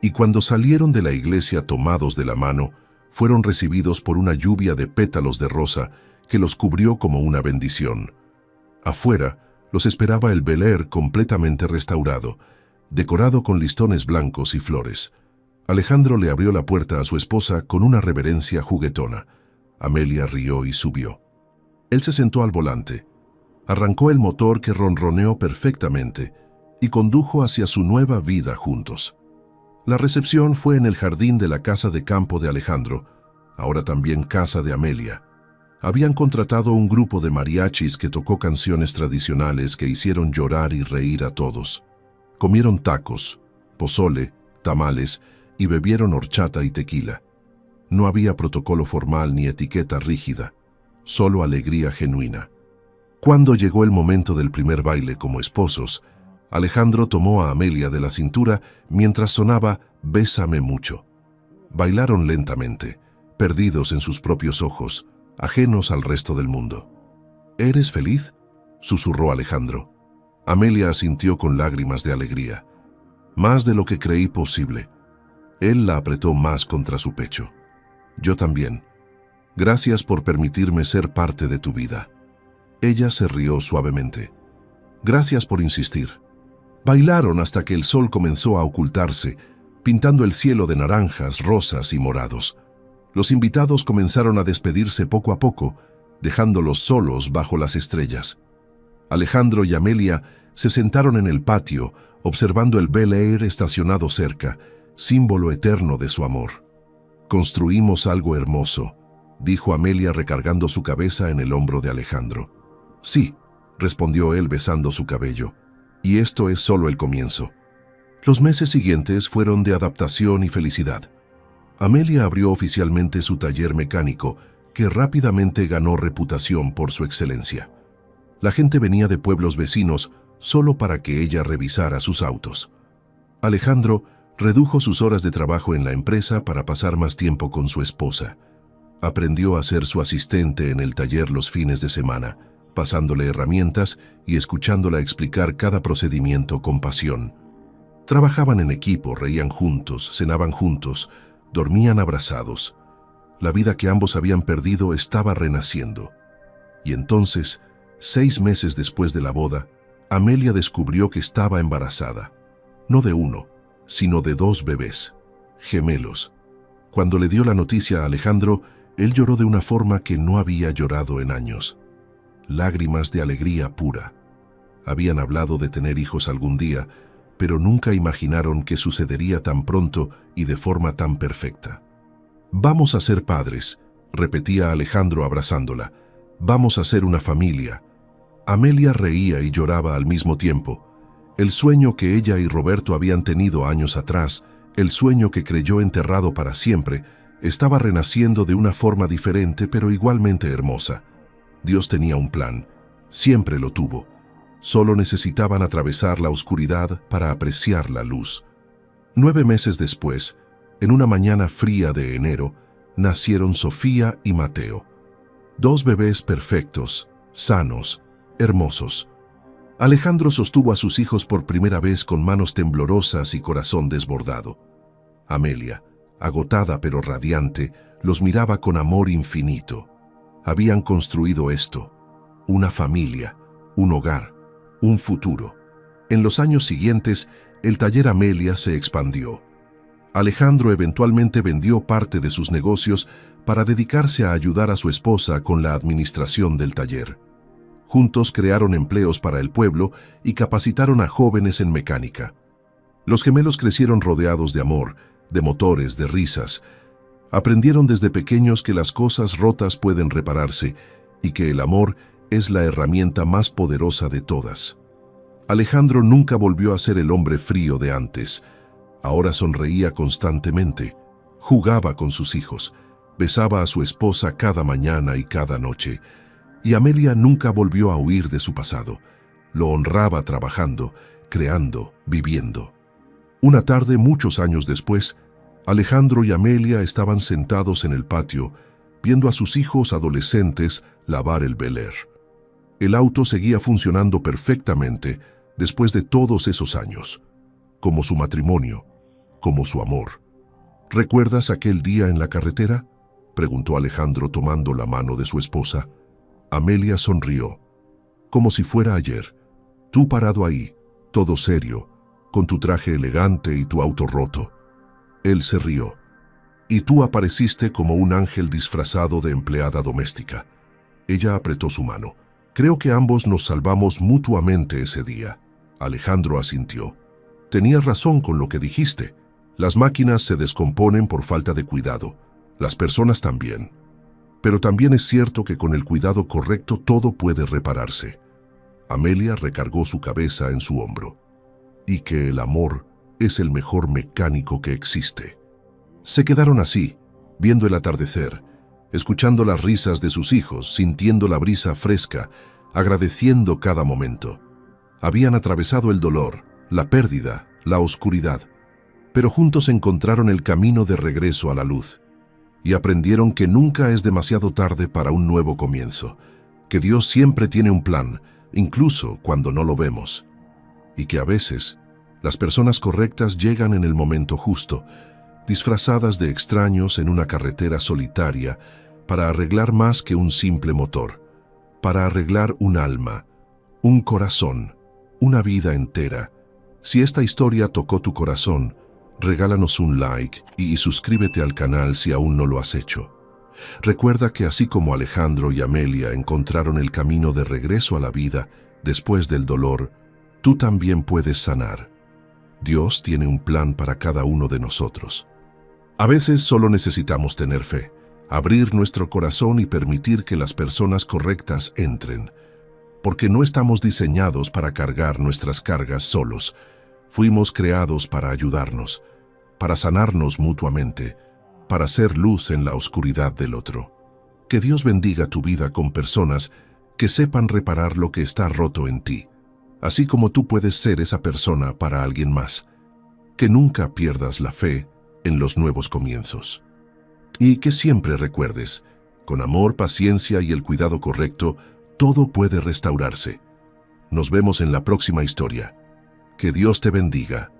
y cuando salieron de la iglesia tomados de la mano, fueron recibidos por una lluvia de pétalos de rosa que los cubrió como una bendición. Afuera los esperaba el Bel Air completamente restaurado, decorado con listones blancos y flores. Alejandro le abrió la puerta a su esposa con una reverencia juguetona. Amelia rió y subió. Él se sentó al volante, arrancó el motor que ronroneó perfectamente y condujo hacia su nueva vida juntos. La recepción fue en el jardín de la casa de campo de Alejandro, ahora también casa de Amelia. Habían contratado un grupo de mariachis que tocó canciones tradicionales que hicieron llorar y reír a todos. Comieron tacos, pozole, tamales y bebieron horchata y tequila. No había protocolo formal ni etiqueta rígida, solo alegría genuina. Cuando llegó el momento del primer baile como esposos, Alejandro tomó a Amelia de la cintura mientras sonaba «Bésame mucho». Bailaron lentamente, perdidos en sus propios ojos, ajenos al resto del mundo. «¿Eres feliz?», susurró Alejandro. Amelia asintió con lágrimas de alegría. «Más de lo que creí posible». Él la apretó más contra su pecho. «Yo también. Gracias por permitirme ser parte de tu vida». Ella se rió suavemente. «Gracias por insistir». Bailaron hasta que el sol comenzó a ocultarse, pintando el cielo de naranjas, rosas y morados. Los invitados comenzaron a despedirse poco a poco, dejándolos solos bajo las estrellas. Alejandro y Amelia se sentaron en el patio, observando el Bel Air estacionado cerca, símbolo eterno de su amor. «Construimos algo hermoso», dijo Amelia recargando su cabeza en el hombro de Alejandro. «Sí», respondió él besando su cabello, «y esto es solo el comienzo». Los meses siguientes fueron de adaptación y felicidad. Amelia abrió oficialmente su taller mecánico, que rápidamente ganó reputación por su excelencia. La gente venía de pueblos vecinos solo para que ella revisara sus autos. Alejandro redujo sus horas de trabajo en la empresa para pasar más tiempo con su esposa. Aprendió a ser su asistente en el taller los fines de semana, pasándole herramientas y escuchándola explicar cada procedimiento con pasión. Trabajaban en equipo, reían juntos, cenaban juntos, dormían abrazados. La vida que ambos habían perdido estaba renaciendo. Y entonces, 6 meses después de la boda, Amelia descubrió que estaba embarazada. No de uno, sino de 2 bebés. Gemelos. Cuando le dio la noticia a Alejandro, él lloró de una forma que no había llorado en años. Lágrimas de alegría pura. Habían hablado de tener hijos algún día, pero nunca imaginaron que sucedería tan pronto y de forma tan perfecta. «Vamos a ser padres», repetía Alejandro abrazándola. «Vamos a ser una familia». Amelia reía y lloraba al mismo tiempo. El sueño que ella y Roberto habían tenido años atrás, el sueño que creyó enterrado para siempre, estaba renaciendo de una forma diferente pero igualmente hermosa. Dios tenía un plan. Siempre lo tuvo. Solo necesitaban atravesar la oscuridad para apreciar la luz. 9 meses después, en una mañana fría de enero, nacieron Sofía y Mateo. 2 bebés perfectos, sanos, hermosos. Alejandro sostuvo a sus hijos por primera vez con manos temblorosas y corazón desbordado. Amelia, agotada pero radiante, los miraba con amor infinito. Habían construido esto: una familia, un hogar, un futuro. En los años siguientes, el taller Amelia se expandió. Alejandro eventualmente vendió parte de sus negocios para dedicarse a ayudar a su esposa con la administración del taller. Juntos crearon empleos para el pueblo y capacitaron a jóvenes en mecánica. Los gemelos crecieron rodeados de amor, de motores, de risas. Aprendieron desde pequeños que las cosas rotas pueden repararse y que el amor es la herramienta más poderosa de todas. Alejandro nunca volvió a ser el hombre frío de antes. Ahora sonreía constantemente, jugaba con sus hijos, besaba a su esposa cada mañana y cada noche. Y Amelia nunca volvió a huir de su pasado. Lo honraba trabajando, creando, viviendo. Una tarde, muchos años después, Alejandro y Amelia estaban sentados en el patio, viendo a sus hijos adolescentes lavar el Bel Air. El auto seguía funcionando perfectamente después de todos esos años, como su matrimonio, como su amor. ¿Recuerdas aquel día en la carretera?, preguntó Alejandro tomando la mano de su esposa. Amelia sonrió, como si fuera ayer. Tú parado ahí, todo serio, con tu traje elegante y tu auto roto. Él se rió. Y tú apareciste como un ángel disfrazado de empleada doméstica. Ella apretó su mano. Creo que ambos nos salvamos mutuamente ese día. Alejandro asintió. Tenías razón con lo que dijiste. Las máquinas se descomponen por falta de cuidado. Las personas también. Pero también es cierto que con el cuidado correcto todo puede repararse. Amelia recargó su cabeza en su hombro. Y que el amor es el mejor mecánico que existe. Se quedaron así, viendo el atardecer, escuchando las risas de sus hijos, sintiendo la brisa fresca, agradeciendo cada momento. Habían atravesado el dolor, la pérdida, la oscuridad, pero juntos encontraron el camino de regreso a la luz. Y aprendieron que nunca es demasiado tarde para un nuevo comienzo, que Dios siempre tiene un plan, incluso cuando no lo vemos, y que a veces las personas correctas llegan en el momento justo, disfrazadas de extraños en una carretera solitaria, para arreglar más que un simple motor, para arreglar un alma, un corazón, una vida entera. Si esta historia tocó tu corazón, regálanos un like y suscríbete al canal si aún no lo has hecho. Recuerda que así como Alejandro y Amelia encontraron el camino de regreso a la vida después del dolor, tú también puedes sanar. Dios tiene un plan para cada uno de nosotros. A veces solo necesitamos tener fe, abrir nuestro corazón y permitir que las personas correctas entren, porque no estamos diseñados para cargar nuestras cargas solos. Fuimos creados para ayudarnos, para sanarnos mutuamente, para ser luz en la oscuridad del otro. Que Dios bendiga tu vida con personas que sepan reparar lo que está roto en ti, así como tú puedes ser esa persona para alguien más. Que nunca pierdas la fe en los nuevos comienzos. Y que siempre recuerdes, con amor, paciencia y el cuidado correcto, todo puede restaurarse. Nos vemos en la próxima historia. Que Dios te bendiga.